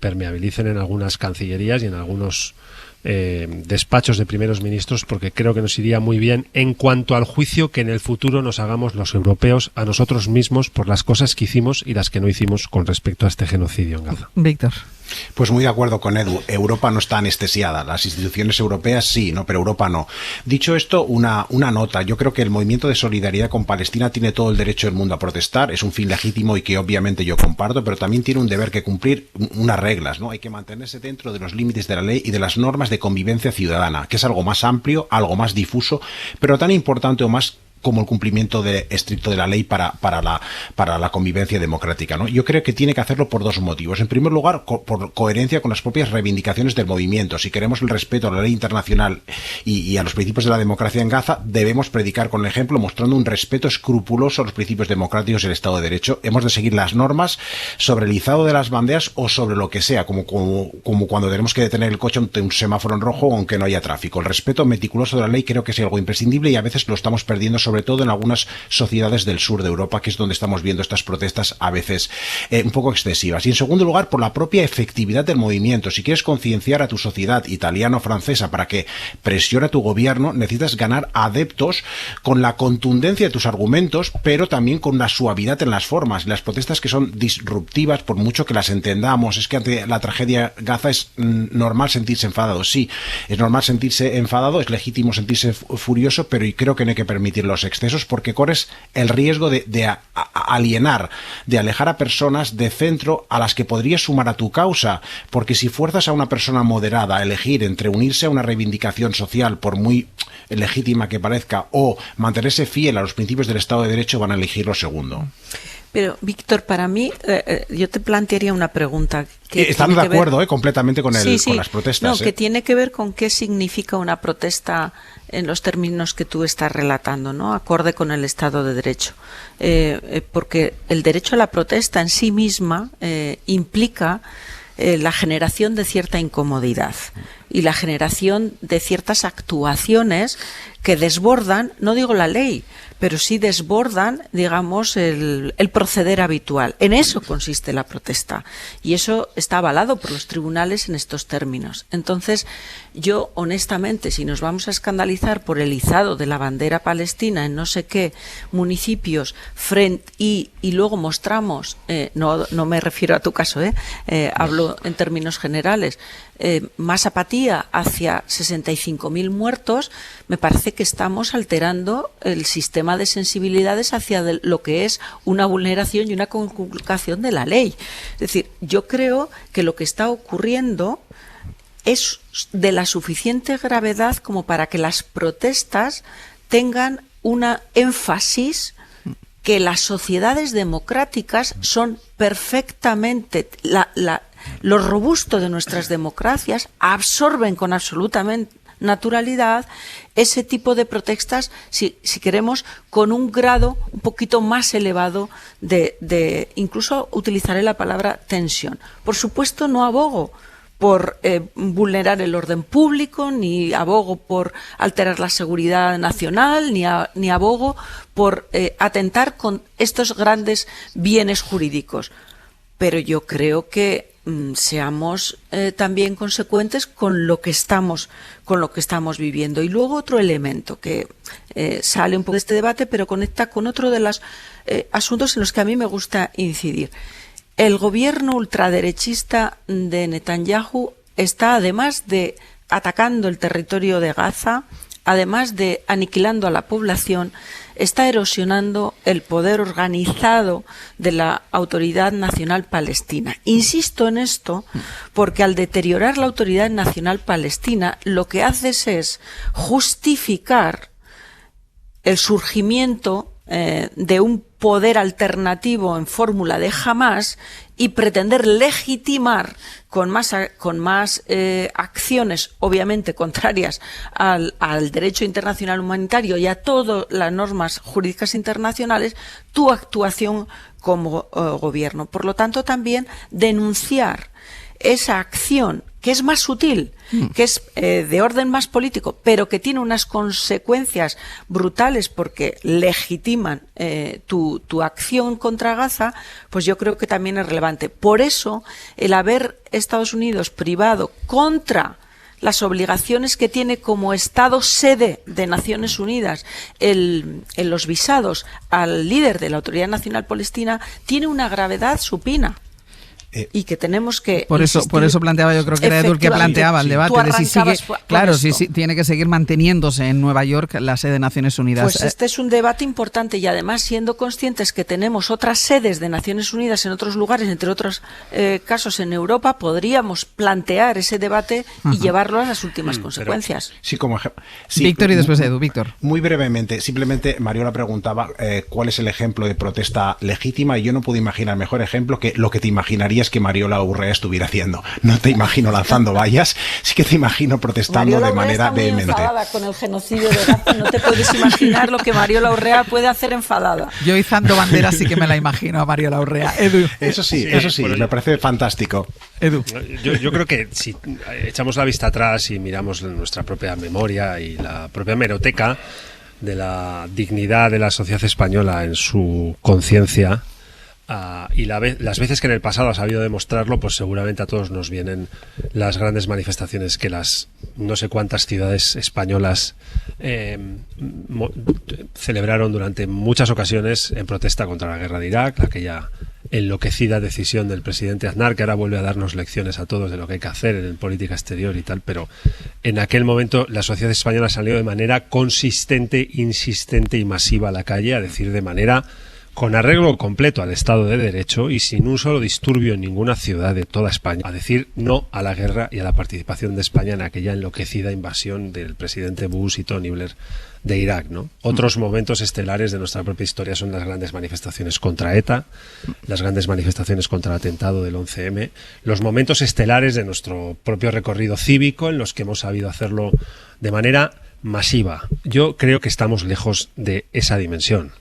permeabilicen en algunas cancillerías y en algunos despachos de primeros ministros, porque creo que nos iría muy bien en cuanto al juicio que en el futuro nos hagamos los europeos a nosotros mismos por las cosas que hicimos y las que no hicimos con respecto a este genocidio en Gaza. Víctor. Pues muy de acuerdo con Edu. Europa no está anestesiada. Las instituciones europeas sí, ¿no? Pero Europa no. Dicho esto, una nota. Yo creo que el movimiento de solidaridad con Palestina tiene todo el derecho del mundo a protestar. Es un fin legítimo y que obviamente yo comparto, pero también tiene un deber que cumplir, unas reglas, ¿no? Hay que mantenerse dentro de los límites de la ley y de las normas de convivencia ciudadana, que es algo más amplio, algo más difuso, pero tan importante o más como el cumplimiento estricto de la ley para la convivencia democrática, ¿no? Yo creo que tiene que hacerlo por dos motivos. En primer lugar, por coherencia con las propias reivindicaciones del movimiento. Si queremos el respeto a la ley internacional y a los principios de la democracia en Gaza, debemos predicar con el ejemplo, mostrando un respeto escrupuloso a los principios democráticos y el Estado de Derecho. Hemos de seguir las normas sobre el izado de las banderas o sobre lo que sea, como cuando tenemos que detener el coche ante un semáforo en rojo aunque no haya tráfico. El respeto meticuloso de la ley creo que es algo imprescindible y a veces lo estamos perdiendo, sobre todo en algunas sociedades del sur de Europa, que es donde estamos viendo estas protestas a veces un poco excesivas. Y en segundo lugar, por la propia efectividad del movimiento. Si quieres concienciar a tu sociedad italiana o francesa para que presione a tu gobierno, necesitas ganar adeptos con la contundencia de tus argumentos, pero también con la suavidad en las formas. Las protestas que son disruptivas, por mucho que las entendamos, es que ante la tragedia Gaza es normal sentirse enfadado. Sí, es normal sentirse enfadado, es legítimo sentirse furioso, pero creo que no hay que permitir los excesos porque corres el riesgo de alienar, de alejar a personas de centro a las que podrías sumar a tu causa, porque si fuerzas a una persona moderada a elegir entre unirse a una reivindicación social, por muy legítima que parezca, o mantenerse fiel a los principios del Estado de Derecho, van a elegir lo segundo. Pero, Víctor, para mí, yo te plantearía una pregunta. Estamos de acuerdo completamente con las protestas. No, que tiene que ver con qué significa una protesta en los términos que tú estás relatando, ¿no? Acorde con el Estado de Derecho. Porque el derecho a la protesta en sí misma implica la generación de cierta incomodidad y la generación de ciertas actuaciones que desbordan, no digo la ley, pero sí desbordan, digamos, el proceder habitual. En eso consiste la protesta y eso está avalado por los tribunales en estos términos. Entonces, yo, honestamente, si nos vamos a escandalizar por el izado de la bandera palestina en no sé qué municipios y luego mostramos, no me refiero a tu caso, hablo en términos generales, más apatía hacia 65.000 muertos, me parece que estamos alterando el sistema de sensibilidades hacia lo que es una vulneración y una conculcación de la ley. Es decir, yo creo que lo que está ocurriendo es de la suficiente gravedad como para que las protestas tengan una énfasis que las sociedades democráticas son perfectamente lo robusto de nuestras democracias, absorben con absolutamente naturalidad ese tipo de protestas, si queremos, con un grado un poquito más elevado de incluso utilizaré la palabra tensión. Por supuesto, no abogo por vulnerar el orden público, ni abogo por alterar la seguridad nacional, ni abogo por atentar con estos grandes bienes jurídicos. Pero yo creo que seamos también consecuentes con lo que estamos viviendo. Y luego otro elemento que sale un poco de este debate, pero conecta con otro de los asuntos en los que a mí me gusta incidir. El gobierno ultraderechista de Netanyahu está, además de atacando el territorio de Gaza, además de aniquilando a la población, está erosionando el poder organizado de la Autoridad Nacional Palestina. Insisto en esto porque al deteriorar la Autoridad Nacional Palestina, lo que haces es justificar el surgimiento de un poder alternativo en fórmula de Hamás y pretender legitimar con más acciones, obviamente contrarias al derecho internacional humanitario y a todas las normas jurídicas internacionales, tu actuación como gobierno. Por lo tanto, también denunciar esa acción que es más sutil, que es de orden más político, pero que tiene unas consecuencias brutales porque legitiman tu acción contra Gaza, pues yo creo que también es relevante. Por eso, el haber Estados Unidos privado contra las obligaciones que tiene como Estado sede de Naciones Unidas en los visados al líder de la Autoridad Nacional Palestina, tiene una gravedad supina. y que tenemos que por eso planteaba, yo creo que era Edu el que planteaba el debate de si sigue, claro, si tiene que seguir manteniéndose en Nueva York la sede de Naciones Unidas. Pues este es un debate importante, y además siendo conscientes que tenemos otras sedes de Naciones Unidas en otros lugares, entre otros casos en Europa, podríamos plantear ese debate y llevarlo a las últimas consecuencias. Víctor y después Edu. Víctor. Muy brevemente, simplemente Mariola preguntaba cuál es el ejemplo de protesta legítima, y yo no puedo imaginar mejor ejemplo que lo que te imaginarías que Mariola Urrea estuviera haciendo. No te imagino lanzando vallas, sí que te imagino protestando Mariola de manera vehemente. Está muy enfadada con el genocidio de Gaza, no te puedes imaginar lo que Mariola Urrea puede hacer enfadada. Yo izando banderas sí que me la imagino a Mariola Urrea. Edu. Eso sí, me parece fantástico. Edu. Yo creo que si echamos la vista atrás y miramos nuestra propia memoria y la propia hemeroteca de la dignidad de la sociedad española en su conciencia, y las veces que en el pasado ha sabido demostrarlo, pues seguramente a todos nos vienen las grandes manifestaciones que las no sé cuántas ciudades españolas celebraron durante muchas ocasiones en protesta contra la guerra de Irak, aquella enloquecida decisión del presidente Aznar, que ahora vuelve a darnos lecciones a todos de lo que hay que hacer en política exterior y tal, pero en aquel momento la sociedad española salió de manera consistente, insistente y masiva a la calle a decir de manera con arreglo completo al Estado de Derecho y sin un solo disturbio en ninguna ciudad de toda España, a decir no a la guerra y a la participación de España en aquella enloquecida invasión del presidente Bush y Tony Blair de Irak, ¿no? Otros momentos estelares de nuestra propia historia son las grandes manifestaciones contra ETA, las grandes manifestaciones contra el atentado del 11M, los momentos estelares de nuestro propio recorrido cívico en los que hemos sabido hacerlo de manera masiva. Yo creo que estamos lejos de esa dimensión.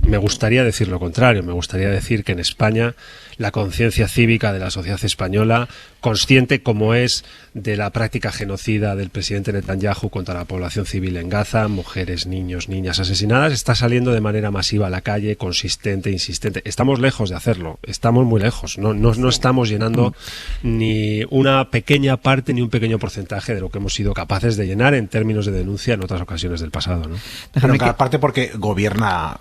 Me gustaría decir lo contrario, me gustaría decir que en España la conciencia cívica de la sociedad española, consciente como es de la práctica genocida del presidente Netanyahu contra la población civil en Gaza, mujeres, niños, niñas asesinadas, está saliendo de manera masiva a la calle, consistente, insistente. Estamos lejos de hacerlo, estamos muy lejos, no estamos llenando ni una pequeña parte ni un pequeño porcentaje de lo que hemos sido capaces de llenar en términos de denuncia en otras ocasiones del pasado, ¿no? Pero en cada parte porque gobierna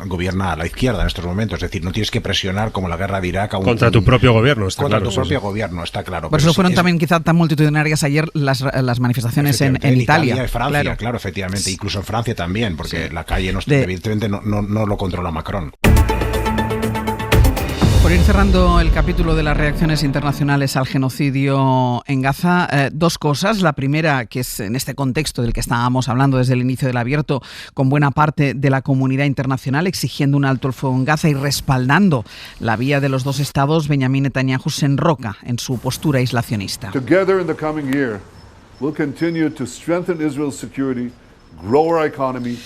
a la izquierda en estos momentos, es decir, no tienes que presionar como la guerra de Irak a contra tu propio gobierno, está contra claro. Tu propio gobierno, está claro. Por eso fueron también quizá tan multitudinarias ayer las manifestaciones en Italia. Y Francia, claro, efectivamente, incluso en Francia también, porque la calle evidentemente no lo controla Macron. Por ir cerrando el capítulo de las reacciones internacionales al genocidio en Gaza, dos cosas. La primera, que es en este contexto del que estábamos hablando desde el inicio del Abierto, con buena parte de la comunidad internacional exigiendo un alto el fuego en Gaza y respaldando la vía de los dos estados, Benjamin Netanyahu se enroca en su postura aislacionista. Together in the coming year, we'll continue to strengthen Israel's security, grow our economy.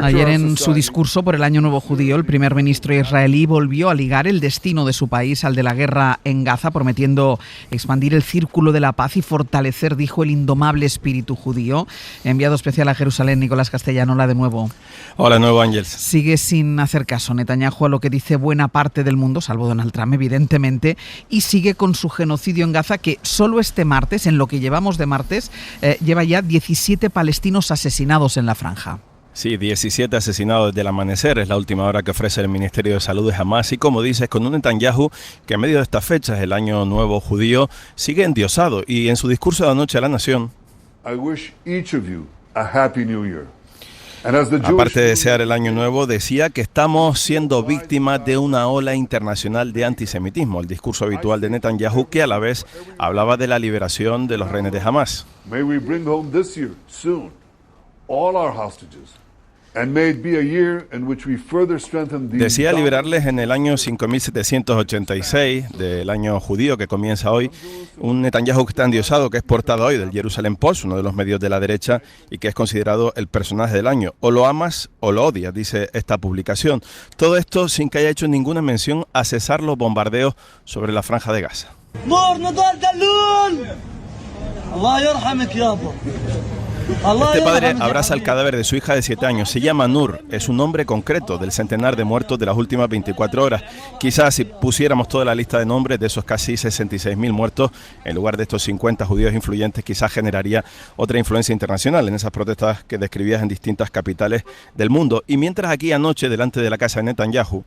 Ayer en su discurso por el Año Nuevo Judío, el primer ministro israelí volvió a ligar el destino de su país al de la guerra en Gaza, prometiendo expandir el círculo de la paz y fortalecer, dijo, el indomable espíritu judío. Enviado especial a Jerusalén, Nicolás Castellanola, de nuevo. Hola, nuevo Ángels. Sigue sin hacer caso Netanyahu a lo que dice buena parte del mundo, salvo Donald Trump, evidentemente, y sigue con su genocidio en Gaza, que solo este martes, en lo que llevamos de martes, lleva ya 17 palestinos asesinados en la franja. Sí, 17 asesinados desde el amanecer, es la última hora que ofrece el Ministerio de Salud de Hamas y, como dices, con un Netanyahu que en medio de estas fechas, el Año Nuevo Judío, sigue endiosado y en su discurso de anoche a la nación, I wish each of you a happy new year. Aparte de desear el Año Nuevo, decía que estamos siendo víctimas de una ola internacional de antisemitismo, el discurso habitual de Netanyahu, que a la vez hablaba de la liberación de los rehenes de Hamas. May we bring home this year, soon, all our hostages. Decía liberarles en el año 5786 del año judío que comienza hoy, un Netanyahu que está endiosado, que es portada hoy del Jerusalem Post, uno de los medios de la derecha, y que es considerado el personaje del año. O lo amas o lo odias, dice esta publicación. Todo esto sin que haya hecho ninguna mención a cesar los bombardeos sobre la franja de Gaza. Este padre abraza el cadáver de su hija de 7 años. Se llama Nur, es un nombre concreto del centenar de muertos de las últimas 24 horas. Quizás si pusiéramos toda la lista de nombres de esos casi 66.000 muertos, en lugar de estos 50 judíos influyentes, quizás generaría otra influencia internacional en esas protestas que describías en distintas capitales del mundo. Y mientras aquí anoche, delante de la casa de Netanyahu,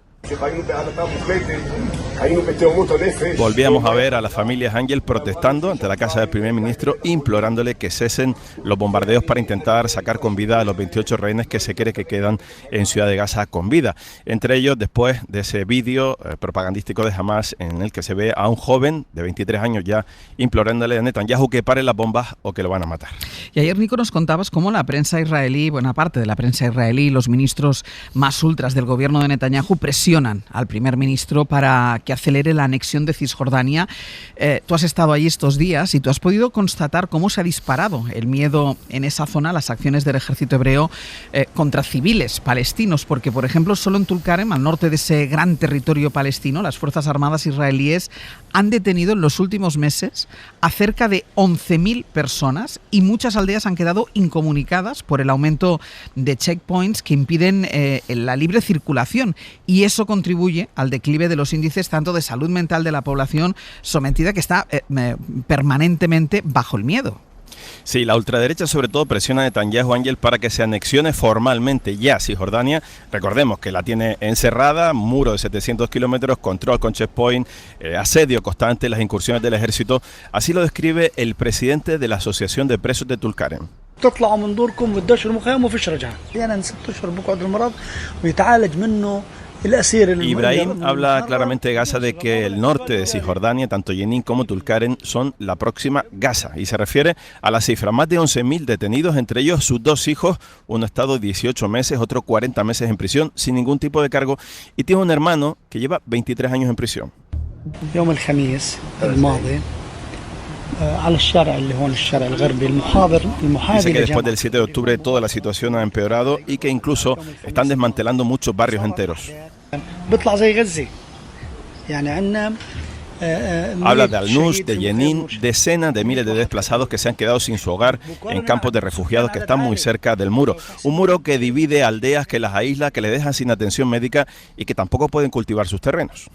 Volvíamos a ver a las familias Ángel protestando ante la casa del primer ministro, implorándole que cesen los bombardeos para intentar sacar con vida a los 28 rehenes que se cree que quedan en Ciudad de Gaza con vida. Entre ellos, después de ese vídeo propagandístico de Hamas en el que se ve a un joven de 23 años ya implorándole a Netanyahu que pare las bombas o que lo van a matar. Y ayer, Nico, nos contabas cómo la prensa israelí, buena parte de la prensa israelí, los ministros más ultras del gobierno de Netanyahu presionan al primer ministro para que acelere la anexión de Cisjordania. Tú has estado allí estos días y tú has podido constatar cómo se ha disparado el miedo en esa zona, las acciones del ejército hebreo contra civiles palestinos, porque, por ejemplo, solo en Tulkarem, al norte de ese gran territorio palestino, las Fuerzas Armadas israelíes han detenido en los últimos meses a cerca de 11.000 personas y muchas aldeas han quedado incomunicadas por el aumento de checkpoints que impiden la libre circulación, y eso contribuye al declive de los índices tanto de salud mental de la población sometida, que está permanentemente bajo el miedo. Sí, la ultraderecha sobre todo presiona a Netanyahu, Ángel, para que se anexione formalmente ya Cisjordania. Recordemos que la tiene encerrada, muro de 700 kilómetros, control con checkpoint, asedio constante, las incursiones del ejército. Así lo describe el presidente de la Asociación de Presos de Tulkarem. تطلعوا من دوركم وتدشوا المخيم وفيش رجعة. أحيانا 6 أشهر بقعد المرض ويتعالج منه. Ibrahim habla claramente de Gaza, de que el norte de Cisjordania, tanto Jenin como Tulkarem, son la próxima Gaza, y se refiere a la cifra: más de 11.000 detenidos, entre ellos sus 2 hijos, uno ha estado 18 meses, otro 40 meses en prisión sin ningún tipo de cargo, y tiene un hermano que lleva 23 años en prisión. Dice que después del 7 de octubre toda la situación ha empeorado y que incluso están desmantelando muchos barrios enteros. Habla de Al-Nus, de Jenin, decenas de miles de desplazados que se han quedado sin su hogar en campos de refugiados que están muy cerca del muro. Un muro que divide aldeas, que las aísla, que le dejan sin atención médica y que tampoco pueden cultivar sus terrenos.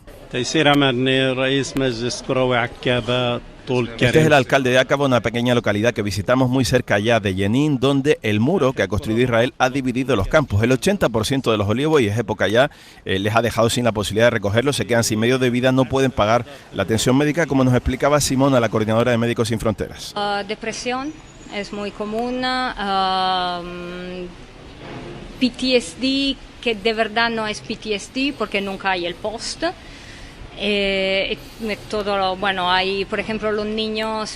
Este es el alcalde de Aqaba, una pequeña localidad que visitamos muy cerca allá de Jenin, donde el muro que ha construido Israel ha dividido los campos. El 80% de los olivos, y es época ya, les ha dejado sin la posibilidad de recogerlos, se quedan sin medios de vida, no pueden pagar la atención médica, como nos explicaba Simona, la coordinadora de Médicos Sin Fronteras. Depresión es muy común, PTSD, que de verdad no es PTSD porque nunca hay el post. Todo, bueno, hay, por ejemplo, los niños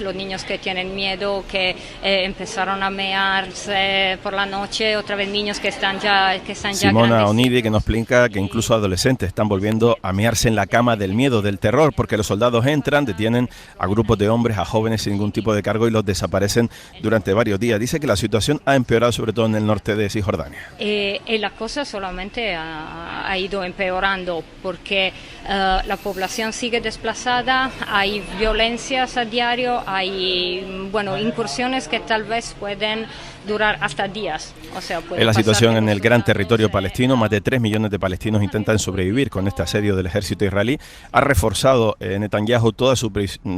que tienen miedo, que empezaron a mearse por la noche, otra vez niños que están ya Simona Onidi, que nos explica que incluso adolescentes están volviendo a mearse en la cama del miedo, del terror, porque los soldados entran, detienen a grupos de hombres, a jóvenes sin ningún tipo de cargo y los desaparecen durante varios días. Dice que la situación ha empeorado sobre todo en el norte de Cisjordania. Y la cosa solamente ha ido empeorando porque la población sigue desplazada, hay violencias a diario, hay incursiones que tal vez pueden durar hasta días. Es la situación en el gran territorio palestino. Más de 3 millones de palestinos intentan sobrevivir con este asedio del ejército israelí. Ha reforzado Netanyahu toda su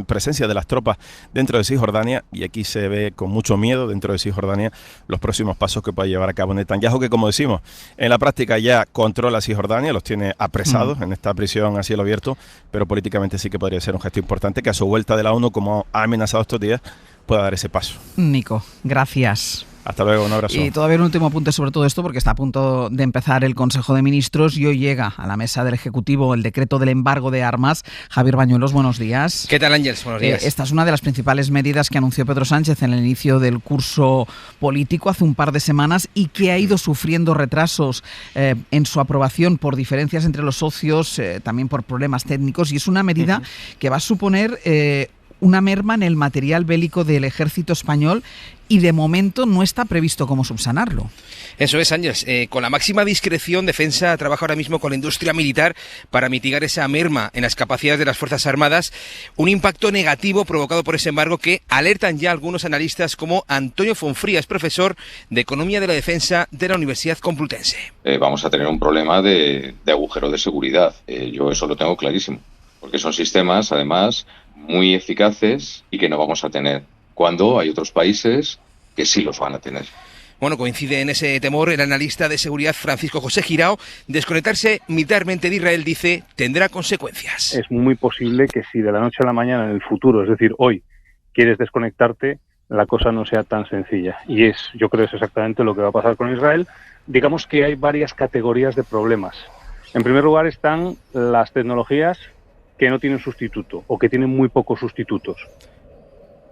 presencia de las tropas dentro de Cisjordania, y aquí se ve con mucho miedo dentro de Cisjordania los próximos pasos que pueda llevar a cabo Netanyahu, que, como decimos, en la práctica ya controla Cisjordania, los tiene apresados en esta prisión a cielo abierto, pero políticamente sí que podría ser un gesto importante que a su vuelta de la ONU, como ha amenazado estos días, pueda dar ese paso. Nico, gracias. Hasta luego, un abrazo. Y todavía un último apunte sobre todo esto, porque está a punto de empezar el Consejo de Ministros y hoy llega a la mesa del Ejecutivo el decreto del embargo de armas. Javier Bañuelos, buenos días. ¿Qué tal, Ángels? Buenos días. Esta es una de las principales medidas que anunció Pedro Sánchez en el inicio del curso político hace un par de semanas y que ha ido sufriendo retrasos en su aprobación por diferencias entre los socios, también por problemas técnicos, y es una medida que va a suponer una merma en el material bélico del ejército español y de momento no está previsto cómo subsanarlo. Eso es, Ángels. Con la máxima discreción, Defensa trabaja ahora mismo con la industria militar para mitigar esa merma en las capacidades de las Fuerzas Armadas, un impacto negativo provocado por ese embargo que alertan ya algunos analistas como Antonio Fonfrías, profesor de Economía de la Defensa de la Universidad Complutense. Vamos a tener un problema de agujero de seguridad. Yo eso lo tengo clarísimo, porque son sistemas, además, muy eficaces y que no vamos a tener, cuando hay otros países que sí los van a tener. Bueno, coincide en ese temor el analista de seguridad Francisco José Girao. Desconectarse militarmente de Israel, dice, tendrá consecuencias. Es muy posible que si de la noche a la mañana en el futuro, es decir, hoy, quieres desconectarte, la cosa no sea tan sencilla. Y yo creo que es exactamente lo que va a pasar con Israel. Digamos que hay varias categorías de problemas. En primer lugar están las tecnologías que no tienen sustituto o que tienen muy pocos sustitutos.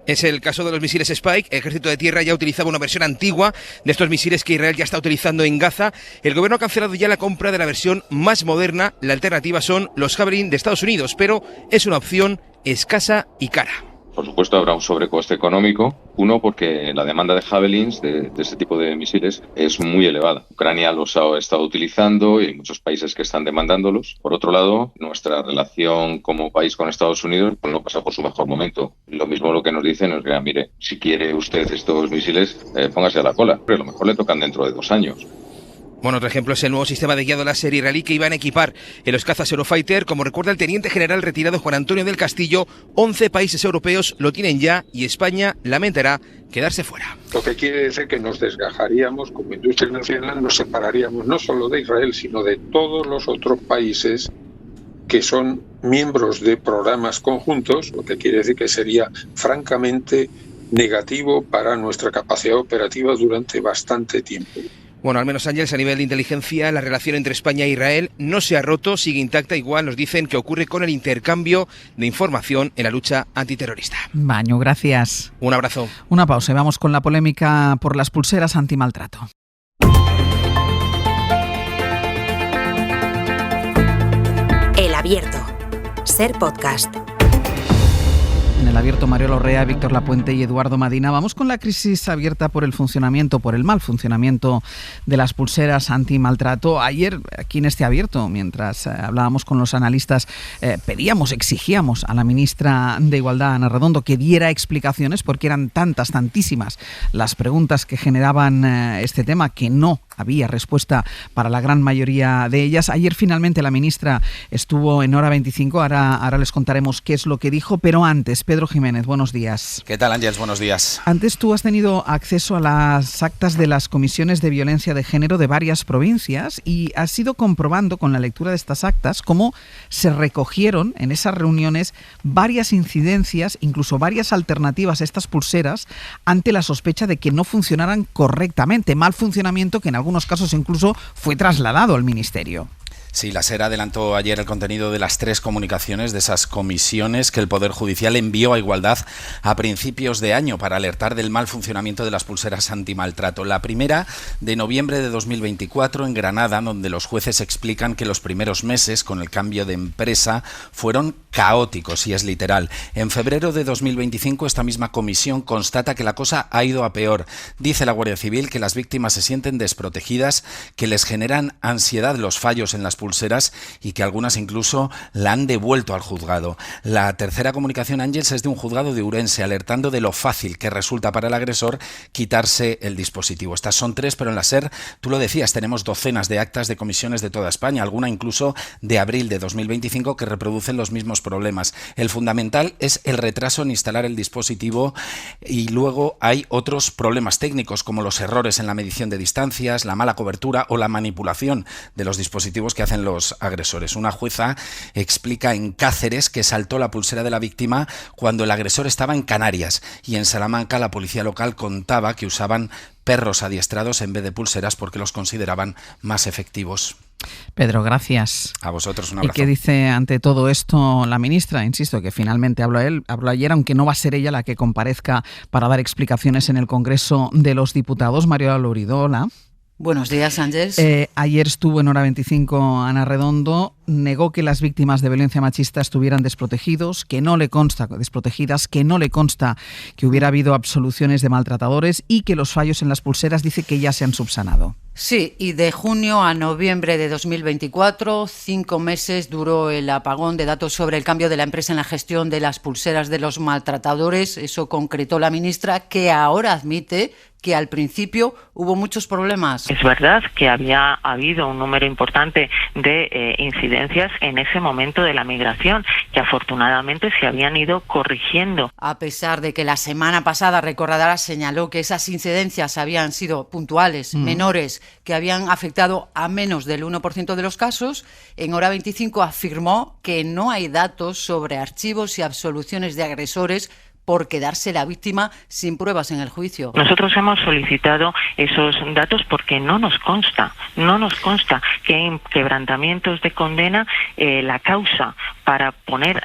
Es el caso de los misiles Spike. El Ejército de Tierra ya utilizaba una versión antigua de estos misiles que Israel ya está utilizando en Gaza. El gobierno ha cancelado ya la compra de la versión más moderna. La alternativa son los Javelin de Estados Unidos, pero es una opción escasa y cara. Por supuesto, habrá un sobrecoste económico. Uno, porque la demanda de Javelins, de este tipo de misiles, es muy elevada. Ucrania los ha estado utilizando y hay muchos países que están demandándolos. Por otro lado, nuestra relación como país con Estados Unidos no pasa por su mejor momento. Lo mismo lo que nos dicen es que, mire, si quiere usted estos misiles, póngase a la cola. Pero a lo mejor le tocan dentro de 2 años. Bueno, otro ejemplo es el nuevo sistema de guiado láser israelí que iban a equipar en los cazas Eurofighter. Como recuerda el teniente general retirado Juan Antonio del Castillo, 11 países europeos lo tienen ya y España lamentará quedarse fuera. Lo que quiere decir que nos desgajaríamos como industria nacional, nos separaríamos no solo de Israel, sino de todos los otros países que son miembros de programas conjuntos, lo que quiere decir que sería francamente negativo para nuestra capacidad operativa durante bastante tiempo. Bueno, al menos, Ángeles, a nivel de inteligencia, la relación entre España e Israel no se ha roto, sigue intacta. Igual nos dicen que ocurre con el intercambio de información en la lucha antiterrorista. Baño, gracias. Un abrazo. Una pausa y vamos con la polémica por las pulseras antimaltrato. El Abierto. Ser Podcast. En el Abierto, Mario Lorrea, Víctor Lapuente y Eduardo Madina. Vamos con la crisis abierta por el mal funcionamiento de las pulseras antimaltrato. Ayer, aquí en este Abierto, mientras hablábamos con los analistas, exigíamos a la ministra de Igualdad, Ana Redondo, que diera explicaciones, porque eran tantísimas las preguntas que generaban este tema, que no había respuesta para la gran mayoría de ellas. Ayer finalmente la ministra estuvo en Hora 25, ahora les contaremos qué es lo que dijo, pero antes, Pedro Jiménez, buenos días. ¿Qué tal, Ángeles? Buenos días. Antes tú has tenido acceso a las actas de las comisiones de violencia de género de varias provincias y has ido comprobando con la lectura de estas actas cómo se recogieron en esas reuniones varias incidencias, incluso varias alternativas a estas pulseras ante la sospecha de que no funcionaran correctamente, mal funcionamiento que en algunos casos incluso fue trasladado al Ministerio. Sí, la SER adelantó ayer el contenido de las 3 comunicaciones de esas comisiones que el Poder Judicial envió a Igualdad a principios de año para alertar del mal funcionamiento de las pulseras antimaltrato. La primera, de noviembre de 2024, en Granada, donde los jueces explican que los primeros meses, con el cambio de empresa, fueron caóticos, y es literal. En febrero de 2025, esta misma comisión constata que la cosa ha ido a peor. Dice la Guardia Civil que las víctimas se sienten desprotegidas, que les generan ansiedad los fallos en las pulseras y que algunas incluso la han devuelto al juzgado. La tercera comunicación, Ángeles, es de un juzgado de Ourense, alertando de lo fácil que resulta para el agresor quitarse el dispositivo. Estas son 3, pero en la SER, tú lo decías, tenemos docenas de actas de comisiones de toda España, alguna incluso de abril de 2025, que reproducen los mismos problemas. El fundamental es el retraso en instalar el dispositivo, y luego hay otros problemas técnicos como los errores en la medición de distancias, la mala cobertura o la manipulación de los dispositivos que hacen los agresores. Una jueza explica en Cáceres que saltó la pulsera de la víctima cuando el agresor estaba en Canarias, y en Salamanca la policía local contaba que usaban perros adiestrados en vez de pulseras porque los consideraban más efectivos. Pedro, gracias. A vosotros, un abrazo. ¿Y qué dice ante todo esto la ministra? Insisto, que finalmente habló ayer, aunque no va a ser ella la que comparezca para dar explicaciones en el Congreso de los Diputados. Mario Lorido, hola. Buenos días, Ángeles. Ayer estuvo en Hora 25 Ana Redondo, negó que las víctimas de violencia machista estuvieran desprotegidas, que no le consta que hubiera habido absoluciones de maltratadores y que los fallos en las pulseras dice que ya se han subsanado. Sí, y de junio a noviembre de 2024, 5 meses duró el apagón de datos sobre el cambio de la empresa en la gestión de las pulseras de los maltratadores. Eso concretó la ministra, que ahora admite que al principio hubo muchos problemas. Es verdad que había habido un número importante de incidencias incidencias en ese momento de la migración, que afortunadamente se habían ido corrigiendo. A pesar de que la semana pasada, recordarás, señaló que esas incidencias habían sido puntuales, menores, que habían afectado a menos del 1% de los casos, en Hora 25 afirmó que no hay datos sobre archivos y absoluciones de agresores por quedarse la víctima sin pruebas en el juicio. Nosotros hemos solicitado esos datos porque no nos consta que en quebrantamientos de condena la causa para poner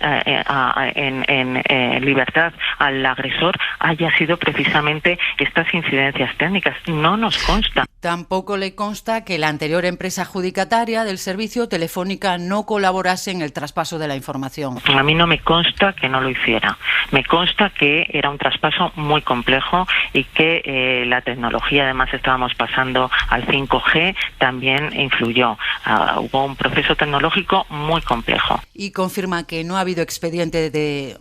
en libertad al agresor haya sido precisamente estas incidencias técnicas. No nos consta. Tampoco le consta que la anterior empresa adjudicataria del servicio, Telefónica, no colaborase en el traspaso de la información. A mí no me consta que no lo hiciera. Me consta que era un traspaso muy complejo y que la tecnología, además estábamos pasando al 5G, también influyó. Hubo un proceso tecnológico muy complejo. Y confirma que no ha habido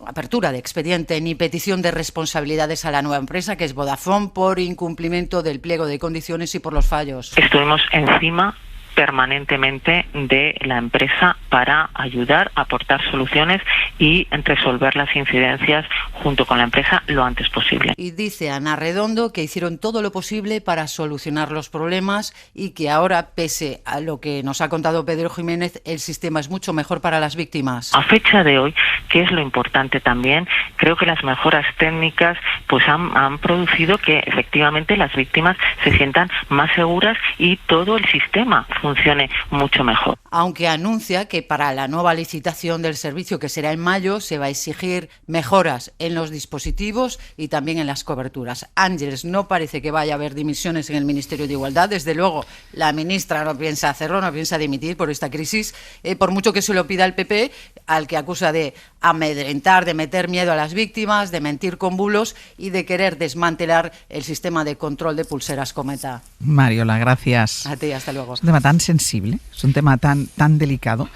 apertura de expediente ni petición de responsabilidades a la nueva empresa, que es Vodafone, por incumplimiento del pliego de condiciones y por los fallos. Estuvimos encima permanentemente de la empresa para ayudar, aportar soluciones y resolver las incidencias junto con la empresa lo antes posible. Y dice Ana Redondo que hicieron todo lo posible para solucionar los problemas y que ahora, pese a lo que nos ha contado Pedro Jiménez, el sistema es mucho mejor para las víctimas. A fecha de hoy, que es lo importante también, creo que las mejoras técnicas pues han producido que efectivamente las víctimas se sientan más seguras y todo el sistema funcione mucho mejor. Aunque anuncia que para la nueva licitación del servicio, que será en mayo, se va a exigir mejoras en los dispositivos y también en las coberturas. Ángeles, no parece que vaya a haber dimisiones en el Ministerio de Igualdad. Desde luego, la ministra no piensa hacerlo, no piensa dimitir por esta crisis, por mucho que se lo pida el PP, al que acusa de amedrentar, de meter miedo a las víctimas, de mentir con bulos y de querer desmantelar el sistema de control de pulseras Cometa. Mariola, gracias. A ti, hasta luego. Es un tema tan sensible, es un tema tan delicado,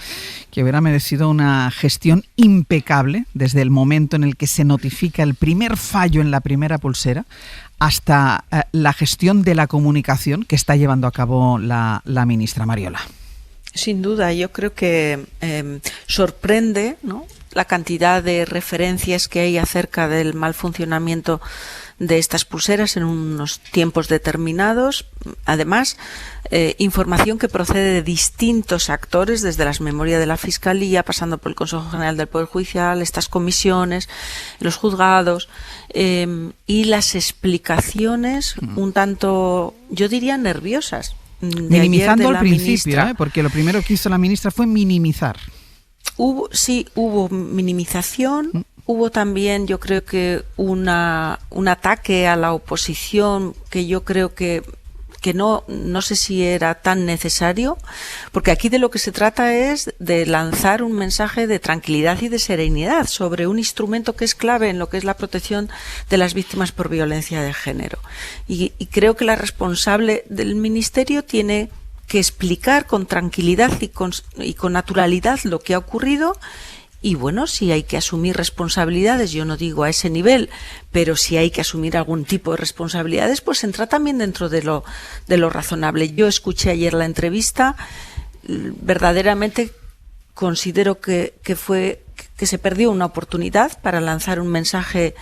que hubiera merecido una gestión impecable desde el momento en el que se notifica el primer fallo en la primera pulsera hasta la gestión de la comunicación que está llevando a cabo la ministra Mariola. Sin duda, yo creo que sorprende, ¿no?, la cantidad de referencias que hay acerca del mal funcionamiento de estas pulseras en unos tiempos determinados. Además, información que procede de distintos actores, desde las memorias de la Fiscalía, pasando por el Consejo General del Poder Judicial, estas comisiones, los juzgados, y las explicaciones un tanto, yo diría, nerviosas. Minimizando al principio, porque lo primero que hizo la ministra fue minimizar. Hubo minimización, hubo también, yo creo que un ataque a la oposición que yo creo que no sé si era tan necesario, porque aquí de lo que se trata es de lanzar un mensaje de tranquilidad y de serenidad sobre un instrumento que es clave en lo que es la protección de las víctimas por violencia de género. Y creo que la responsable del Ministerio tiene que explicar con tranquilidad y con naturalidad lo que ha ocurrido. Y bueno, si hay que asumir responsabilidades, yo no digo a ese nivel, pero si hay que asumir algún tipo de responsabilidades, pues entra también dentro de lo razonable. Yo escuché ayer la entrevista, verdaderamente considero que se perdió una oportunidad para lanzar un mensaje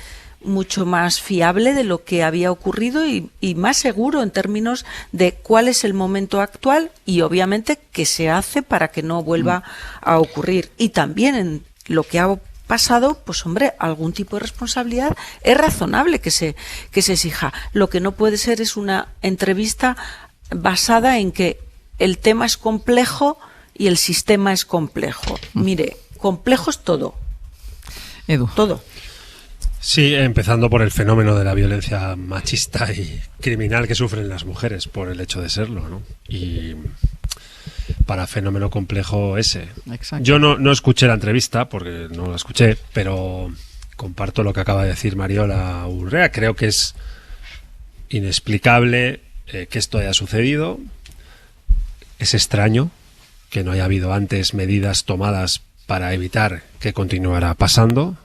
mucho más fiable de lo que había ocurrido y más seguro en términos de cuál es el momento actual y obviamente qué se hace para que no vuelva a ocurrir. Y también en lo que ha pasado, pues hombre, algún tipo de responsabilidad es razonable que se exija. Lo que no puede ser es una entrevista basada en que el tema es complejo y el sistema es complejo. Mire, complejo es todo. Edu. Todo. Sí, empezando por el fenómeno de la violencia machista y criminal que sufren las mujeres por el hecho de serlo, ¿no? Y para fenómeno complejo ese. Exacto. Yo no escuché la entrevista, porque no la escuché, pero comparto lo que acaba de decir Mariola Urrea. Creo que es inexplicable que esto haya sucedido. Es extraño que no haya habido antes medidas tomadas para evitar que continuara pasando.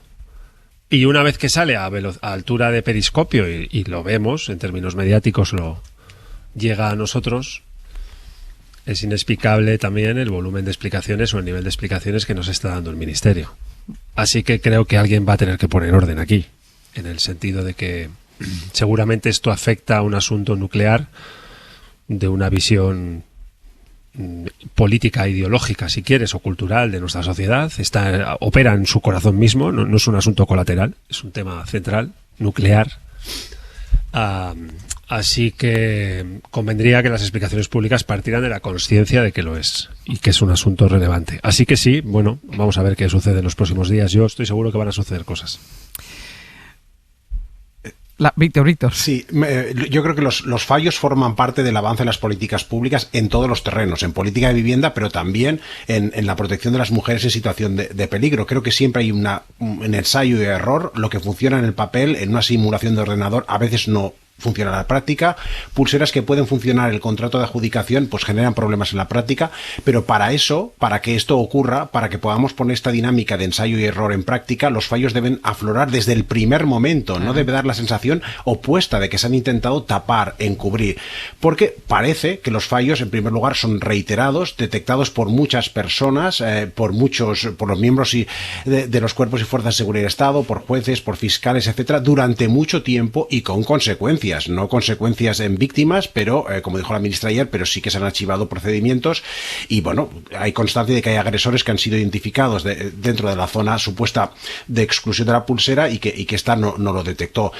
Y una vez que sale a altura de periscopio y lo vemos, en términos mediáticos lo llega a nosotros, es inexplicable también el volumen de explicaciones o el nivel de explicaciones que nos está dando el Ministerio. Así que creo que alguien va a tener que poner orden aquí, en el sentido de que seguramente esto afecta a un asunto nuclear de una visión política, ideológica, si quieres, o cultural de nuestra sociedad. Opera en su corazón mismo, no es un asunto colateral, es un tema central, nuclear. Así que convendría que las explicaciones públicas partieran de la consciencia de que lo es y que es un asunto relevante. Así que sí, bueno, vamos a ver qué sucede en los próximos días. Yo estoy seguro que van a suceder cosas. Víctor. Sí, yo creo que los fallos forman parte del avance de las políticas públicas en todos los terrenos, en política de vivienda, pero también en la protección de las mujeres en situación de peligro. Creo que siempre hay un ensayo y error. Lo que funciona en el papel, en una simulación de ordenador, a veces no funciona en la práctica. Pulseras que pueden funcionar, el contrato de adjudicación, pues generan problemas en la práctica, pero para que esto ocurra, para que podamos poner esta dinámica de ensayo y error en práctica, los fallos deben aflorar desde el primer momento. No debe dar la sensación opuesta de que se han intentado tapar, encubrir, porque parece que los fallos, en primer lugar, son reiterados, detectados por muchas personas, por los miembros de los cuerpos y fuerzas de seguridad del Estado, por jueces, por fiscales, etcétera, durante mucho tiempo y con consecuencias. No consecuencias en víctimas, pero como dijo la ministra ayer, pero sí que se han archivado procedimientos y bueno, hay constancia de que hay agresores que han sido identificados dentro de la zona supuesta de exclusión de la pulsera y que esta no lo detectó.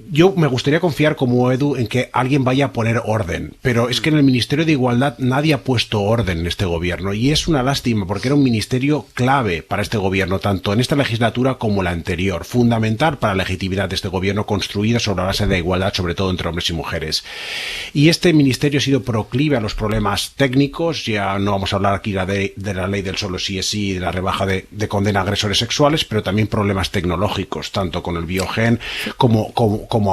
Yo me gustaría confiar como Edu en que alguien vaya a poner orden, pero es que en el Ministerio de Igualdad nadie ha puesto orden en este gobierno y es una lástima porque era un ministerio clave para este gobierno, tanto en esta legislatura como la anterior, fundamental para la legitimidad de este gobierno construido sobre la base de la igualdad, sobre todo entre hombres y mujeres. Y este ministerio ha sido proclive a los problemas técnicos, ya no vamos a hablar aquí de la ley del solo sí es sí, de la rebaja de condena a agresores sexuales, pero también problemas tecnológicos, tanto con el biogen como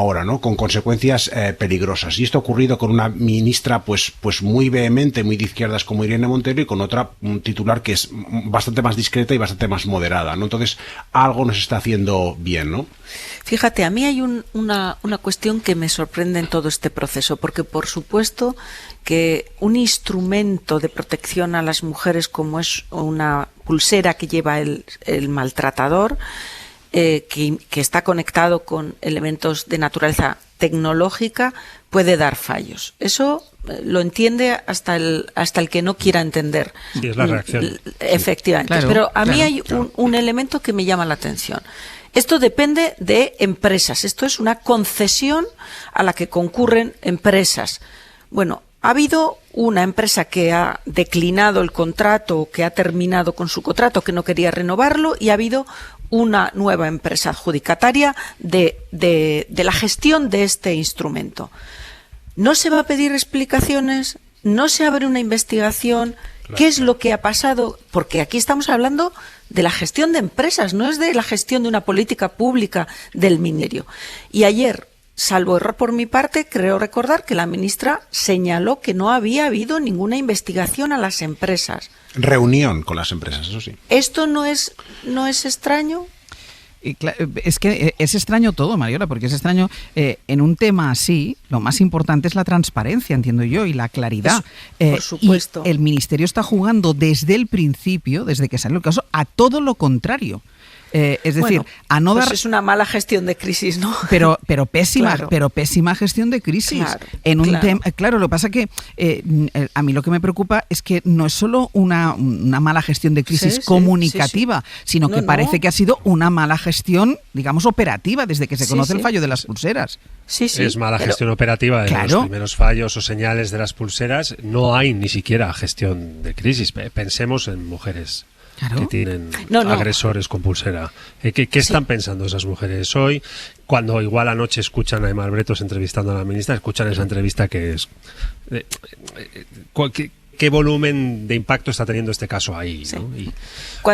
ahora, ¿no? Con consecuencias peligrosas. Y esto ha ocurrido con una ministra pues muy vehemente, muy de izquierdas como Irene Montero y con otra, un titular que es bastante más discreta y bastante más moderada, ¿no? Entonces, algo nos está haciendo bien, ¿no? Fíjate, a mí hay una cuestión que me sorprende en todo este proceso, porque por supuesto que un instrumento de protección a las mujeres como es una pulsera que lleva el maltratador, que está conectado con elementos de naturaleza tecnológica, puede dar fallos. Eso lo entiende hasta el que no quiera entender. Sí, es la reacción. Efectivamente. Claro, pero a mí hay un elemento que me llama la atención. Esto depende de empresas. Esto es una concesión a la que concurren empresas. Bueno, ha habido una empresa que ha declinado el contrato, que ha terminado con su contrato, que no quería renovarlo, y ha habido una nueva empresa adjudicataria de la gestión de este instrumento. No se va a pedir explicaciones, no se abre una investigación. Claro. ¿Qué es lo que ha pasado? Porque aquí estamos hablando de la gestión de empresas, no es de la gestión de una política pública del ministerio. Y ayer, salvo error por mi parte, creo recordar que la ministra señaló que no había habido ninguna investigación a las empresas. Reunión con las empresas, eso sí. ¿Esto no es extraño? Es que es extraño todo, Mariola, porque es extraño en un tema así. Lo más importante es la transparencia, entiendo yo, y la claridad. Por supuesto. Y el Ministerio está jugando desde el principio, desde que salió el caso, a todo lo contrario. Es decir, a no dar. Es una mala gestión de crisis, ¿no? Pero pésima gestión de crisis. Claro, en un tema, claro, lo que pasa que a mí lo que me preocupa es que no es solo una mala gestión de crisis comunicativa, sino que parece que ha sido una mala gestión, digamos, operativa desde que se conoce el fallo de las pulseras. Es mala gestión operativa de los primeros fallos o señales de las pulseras. No hay ni siquiera gestión de crisis. Pensemos en mujeres. Claro. Que tienen agresores con pulsera. ¿Qué están pensando esas mujeres hoy? Cuando igual anoche escuchan a Aimar Bretos entrevistando a la ministra, escuchan esa entrevista que es... ¿Qué volumen de impacto está teniendo este caso ahí? ¿No? Y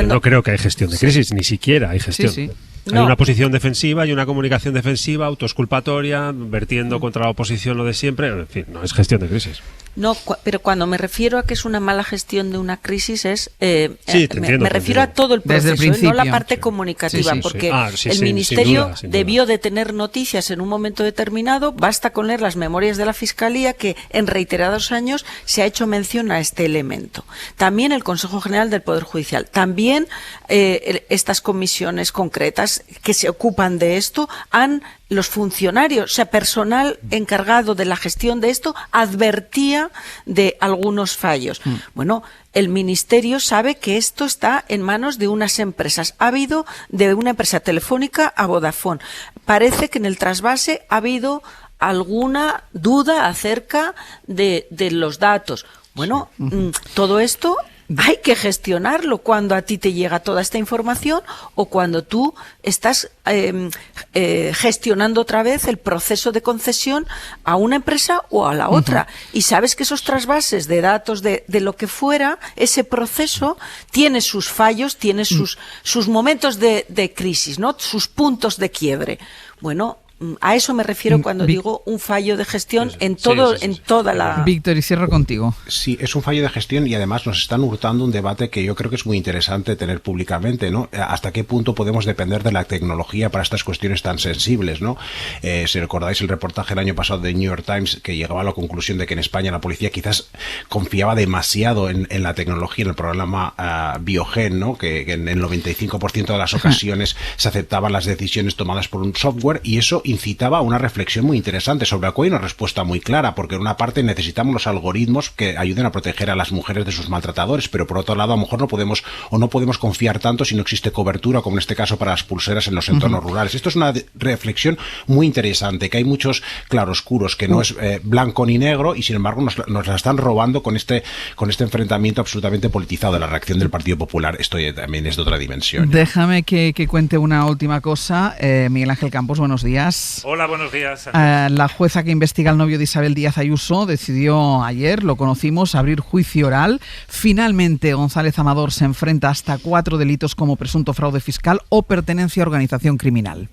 no creo que hay gestión de crisis, ni siquiera hay gestión. Hay una posición defensiva y una comunicación defensiva, autoexculpatoria, vertiendo contra la oposición lo de siempre. En fin, no es gestión de crisis. No, pero cuando me refiero a que es una mala gestión de una crisis es... me refiero a todo el proceso, no la parte comunicativa, Sí, porque sí, el Ministerio sin duda. debió de tener noticias en un momento determinado. Basta con leer las memorias de la Fiscalía, que en reiterados años se ha hecho mención a este elemento. También el Consejo General del Poder Judicial. También estas comisiones concretas que se ocupan de esto los funcionarios, o sea, personal encargado de la gestión de esto, advertía de algunos fallos. Bueno, el Ministerio sabe que esto está en manos de unas empresas. Ha habido de una empresa telefónica a Vodafone. Parece que en el trasvase ha habido alguna duda acerca de los datos. Bueno, todo esto hay que gestionarlo cuando a ti te llega toda esta información o cuando tú estás gestionando otra vez el proceso de concesión a una empresa o a la otra. Y sabes que esos trasvases de datos de lo que fuera, ese proceso tiene sus fallos, tiene sus momentos de crisis, ¿no? Sus puntos de quiebre. Bueno, a eso me refiero cuando digo un fallo de gestión en toda la... Víctor, y cierro contigo. Sí, es un fallo de gestión y además nos están hurtando un debate que yo creo que es muy interesante tener públicamente, ¿no? ¿Hasta qué punto podemos depender de la tecnología para estas cuestiones tan sensibles, ¿no? Si recordáis el reportaje el año pasado de New York Times, que llegaba a la conclusión de que en España la policía quizás confiaba demasiado en la tecnología, en el programa Biogen, ¿no? Que en el 95% de las ocasiones se aceptaban las decisiones tomadas por un software, y eso incitaba a una reflexión muy interesante sobre la cual hay una respuesta muy clara, porque en una parte necesitamos los algoritmos que ayuden a proteger a las mujeres de sus maltratadores, pero por otro lado a lo mejor no podemos confiar tanto si no existe cobertura, como en este caso para las pulseras en los entornos rurales. Esto es una reflexión muy interesante, que hay muchos claroscuros, que no es blanco ni negro, y sin embargo nos la están robando con este enfrentamiento absolutamente politizado de la reacción del Partido Popular. Esto también es de otra dimensión. Déjame que cuente una última cosa. Miguel Ángel Campos, buenos días. Hola, buenos días. La jueza que investiga al novio de Isabel Díaz Ayuso decidió ayer, lo conocimos, abrir juicio oral. Finalmente, González Amador se enfrenta hasta 4 delitos como presunto fraude fiscal o pertenencia a organización criminal.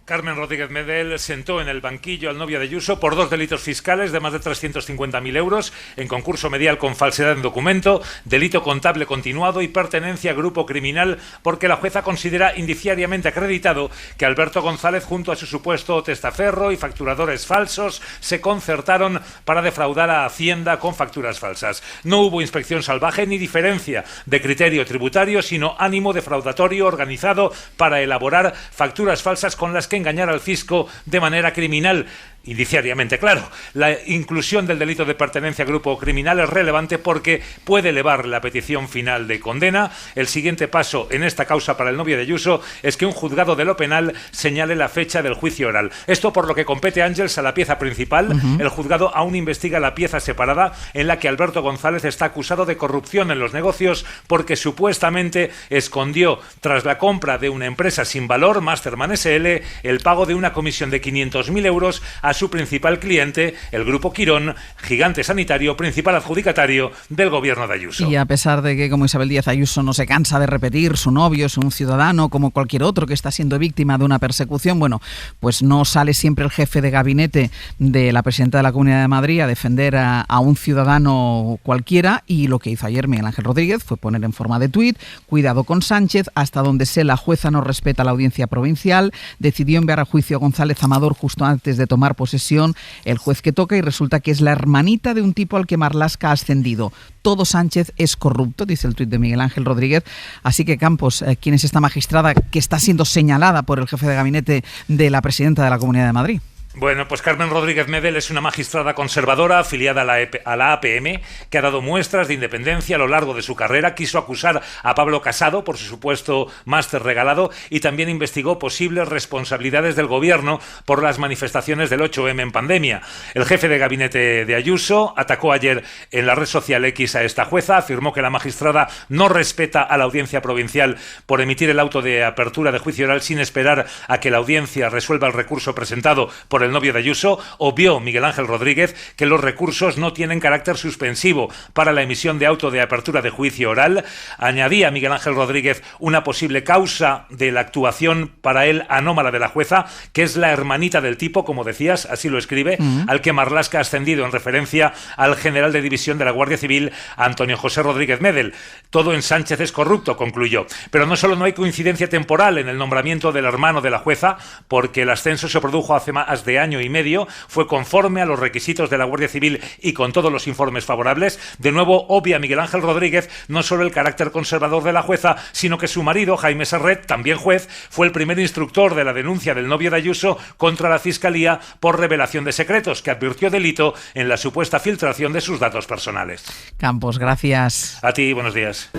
Carmen Rodríguez Medel sentó en el banquillo al novio de Ayuso por 2 delitos fiscales de más de 350.000 euros en concurso medial con falsedad en documento, delito contable continuado y pertenencia a grupo criminal, porque la jueza considera indiciariamente acreditado que Alberto González, junto a su supuesto testaferro y facturadores falsos, se concertaron para defraudar a Hacienda con facturas falsas. No hubo inspección salvaje ni diferencia de criterio tributario, sino ánimo defraudatorio organizado para elaborar facturas falsas con las que engañar al fisco de manera criminal. Indiciariamente, claro. La inclusión del delito de pertenencia a grupo criminal es relevante porque puede elevar la petición final de condena. El siguiente paso en esta causa para el novio de Ayuso es que un juzgado de lo penal señale la fecha del juicio oral. Esto por lo que compete, Ángels, a la pieza principal. El juzgado aún investiga la pieza separada en la que Alberto González está acusado de corrupción en los negocios porque supuestamente escondió, tras la compra de una empresa sin valor, Masterman SL, el pago de una comisión de 500.000 euros a su principal cliente, el Grupo Quirón, gigante sanitario, principal adjudicatario del gobierno de Ayuso. Y a pesar de que, como Isabel Díaz Ayuso no se cansa de repetir, su novio es un ciudadano como cualquier otro que está siendo víctima de una persecución, bueno, pues no sale siempre el jefe de gabinete de la presidenta de la Comunidad de Madrid a defender a un ciudadano cualquiera, y lo que hizo ayer Miguel Ángel Rodríguez fue poner en forma de tuit: cuidado con Sánchez, hasta donde sé la jueza no respeta la audiencia provincial, decidió enviar a juicio a González Amador justo antes de tomar posesión el juez que toca, y resulta que es la hermanita de un tipo al que Marlaska ha ascendido. Todo Sánchez es corrupto, dice el tuit de Miguel Ángel Rodríguez. Así que, Campos, ¿quién es esta magistrada que está siendo señalada por el jefe de gabinete de la presidenta de la Comunidad de Madrid? Bueno, pues Carmen Rodríguez Medel es una magistrada conservadora afiliada a la APM que ha dado muestras de independencia a lo largo de su carrera. Quiso acusar a Pablo Casado por su supuesto máster regalado y también investigó posibles responsabilidades del gobierno por las manifestaciones del 8M en pandemia. El jefe de gabinete de Ayuso atacó ayer en la red social X a esta jueza, afirmó que la magistrada no respeta a la audiencia provincial por emitir el auto de apertura de juicio oral sin esperar a que la audiencia resuelva el recurso presentado por el novio de Ayuso, obvió Miguel Ángel Rodríguez que los recursos no tienen carácter suspensivo para la emisión de auto de apertura de juicio oral. Añadía Miguel Ángel Rodríguez una posible causa de la actuación para él anómala de la jueza, que es la hermanita del tipo, como decías, así lo escribe, al que Marlaska ha ascendido en referencia al general de división de la Guardia Civil, Antonio José Rodríguez Medel. Todo en Sánchez es corrupto, concluyó. Pero no solo no hay coincidencia temporal en el nombramiento del hermano de la jueza, porque el ascenso se produjo hace más de año y medio, fue conforme a los requisitos de la Guardia Civil y con todos los informes favorables. De nuevo, obvia Miguel Ángel Rodríguez no solo el carácter conservador de la jueza, sino que su marido, Jaime Serret, también juez, fue el primer instructor de la denuncia del novio de Ayuso contra la Fiscalía por revelación de secretos, que advirtió delito en la supuesta filtración de sus datos personales. Campos, gracias. A ti, buenos días.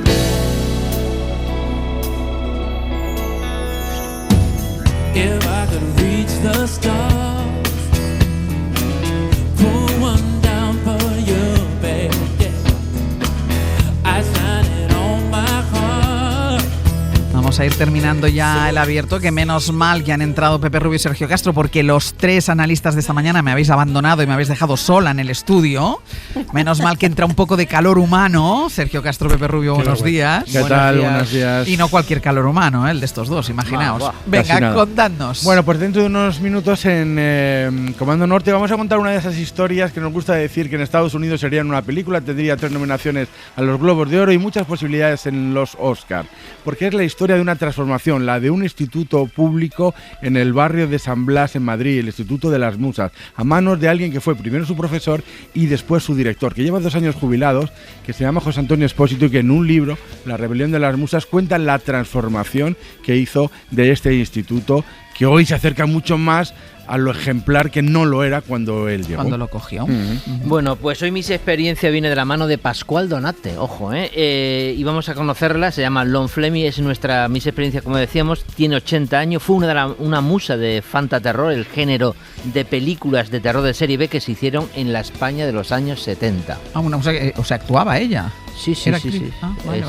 If I could reach the stars, pull one down for you, baby. I sign it on my heart. Vamos a ir terminando ya el abierto, que menos mal que han entrado Pepe Rubio y Sergio Castro, porque los tres analistas de esta mañana me habéis abandonado y me habéis dejado sola en el estudio. Menos mal que entra un poco de calor humano. Sergio Castro, Pepe Rubio, buenos días. ¿Qué tal? Buenos días. Y no cualquier calor humano, el de estos dos, imaginaos. Venga, contadnos. Bueno, pues dentro de unos minutos en Comando Norte vamos a contar una de esas historias que nos gusta decir que en Estados Unidos serían una película, tendría 3 nominaciones a los Globos de Oro y muchas posibilidades en los Oscar, porque es la historia de una transformación, la de un instituto público en el barrio de San Blas en Madrid, el Instituto de las Musas, a manos de alguien que fue primero su profesor y después su director, que lleva 2 años jubilados, que se llama José Antonio Espósito y que en un libro, La rebelión de las musas, cuenta la transformación que hizo de este instituto, que hoy se acerca mucho más a lo ejemplar que no lo era cuando él llegó. Cuando lo cogió. Bueno, pues hoy Miss Experiencia viene de la mano de Pascual Donate, ojo, y vamos a conocerla, se llama Lon Fleming, es nuestra Miss Experiencia, como decíamos, tiene 80 años, fue una musa de fantaterror, el género de películas de terror de serie B que se hicieron en la España de los años 70. Ah, una musa que, o sea, actuaba ella. Sí. Ah, vale.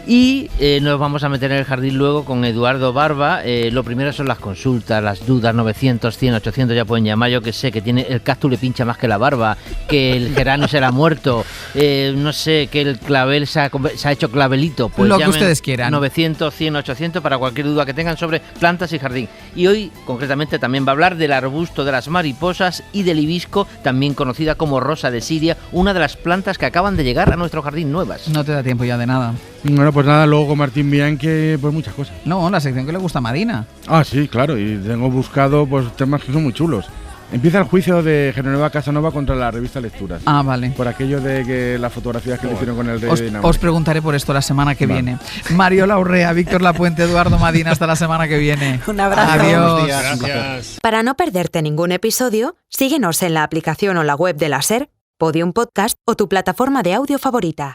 Y nos vamos a meter en el jardín luego con Eduardo Barba. Lo primero son las consultas, las dudas, 900, 100, 800 ya pueden llamar. Yo que sé, que tiene el cactus le pincha más que la barba, que el geranio se le ha muerto, no sé, que el clavel se ha hecho clavelito. Pues lo que ustedes quieran. 900, 100, 800 para cualquier duda que tengan sobre plantas y jardín. Y hoy, concretamente, también va a hablar del arbusto de las mariposas y del hibisco, también conocida como rosa de Siria, una de las plantas que acaban de llegar a nuestro jardín nuevas. No te da tiempo ya de nada. Bueno, pues nada, luego con Martín Bianchi, pues muchas cosas. No, la sección que le gusta a Madina. Ah, sí, claro, y tengo buscado pues temas que son muy chulos. Empieza el juicio de Genoveva Casanova contra la revista Lecturas. Ah, vale. Por aquello de que las fotografías que le hicieron con el rey de Dinamarca. Os preguntaré por esto la semana que viene. Mariola Urrea, Víctor Lapuente, Eduardo Madina, hasta la semana que viene. Un abrazo. Adiós. Gracias. Para no perderte ningún episodio, síguenos en la aplicación o la web de la SER, Podium Podcast o tu plataforma de audio favorita.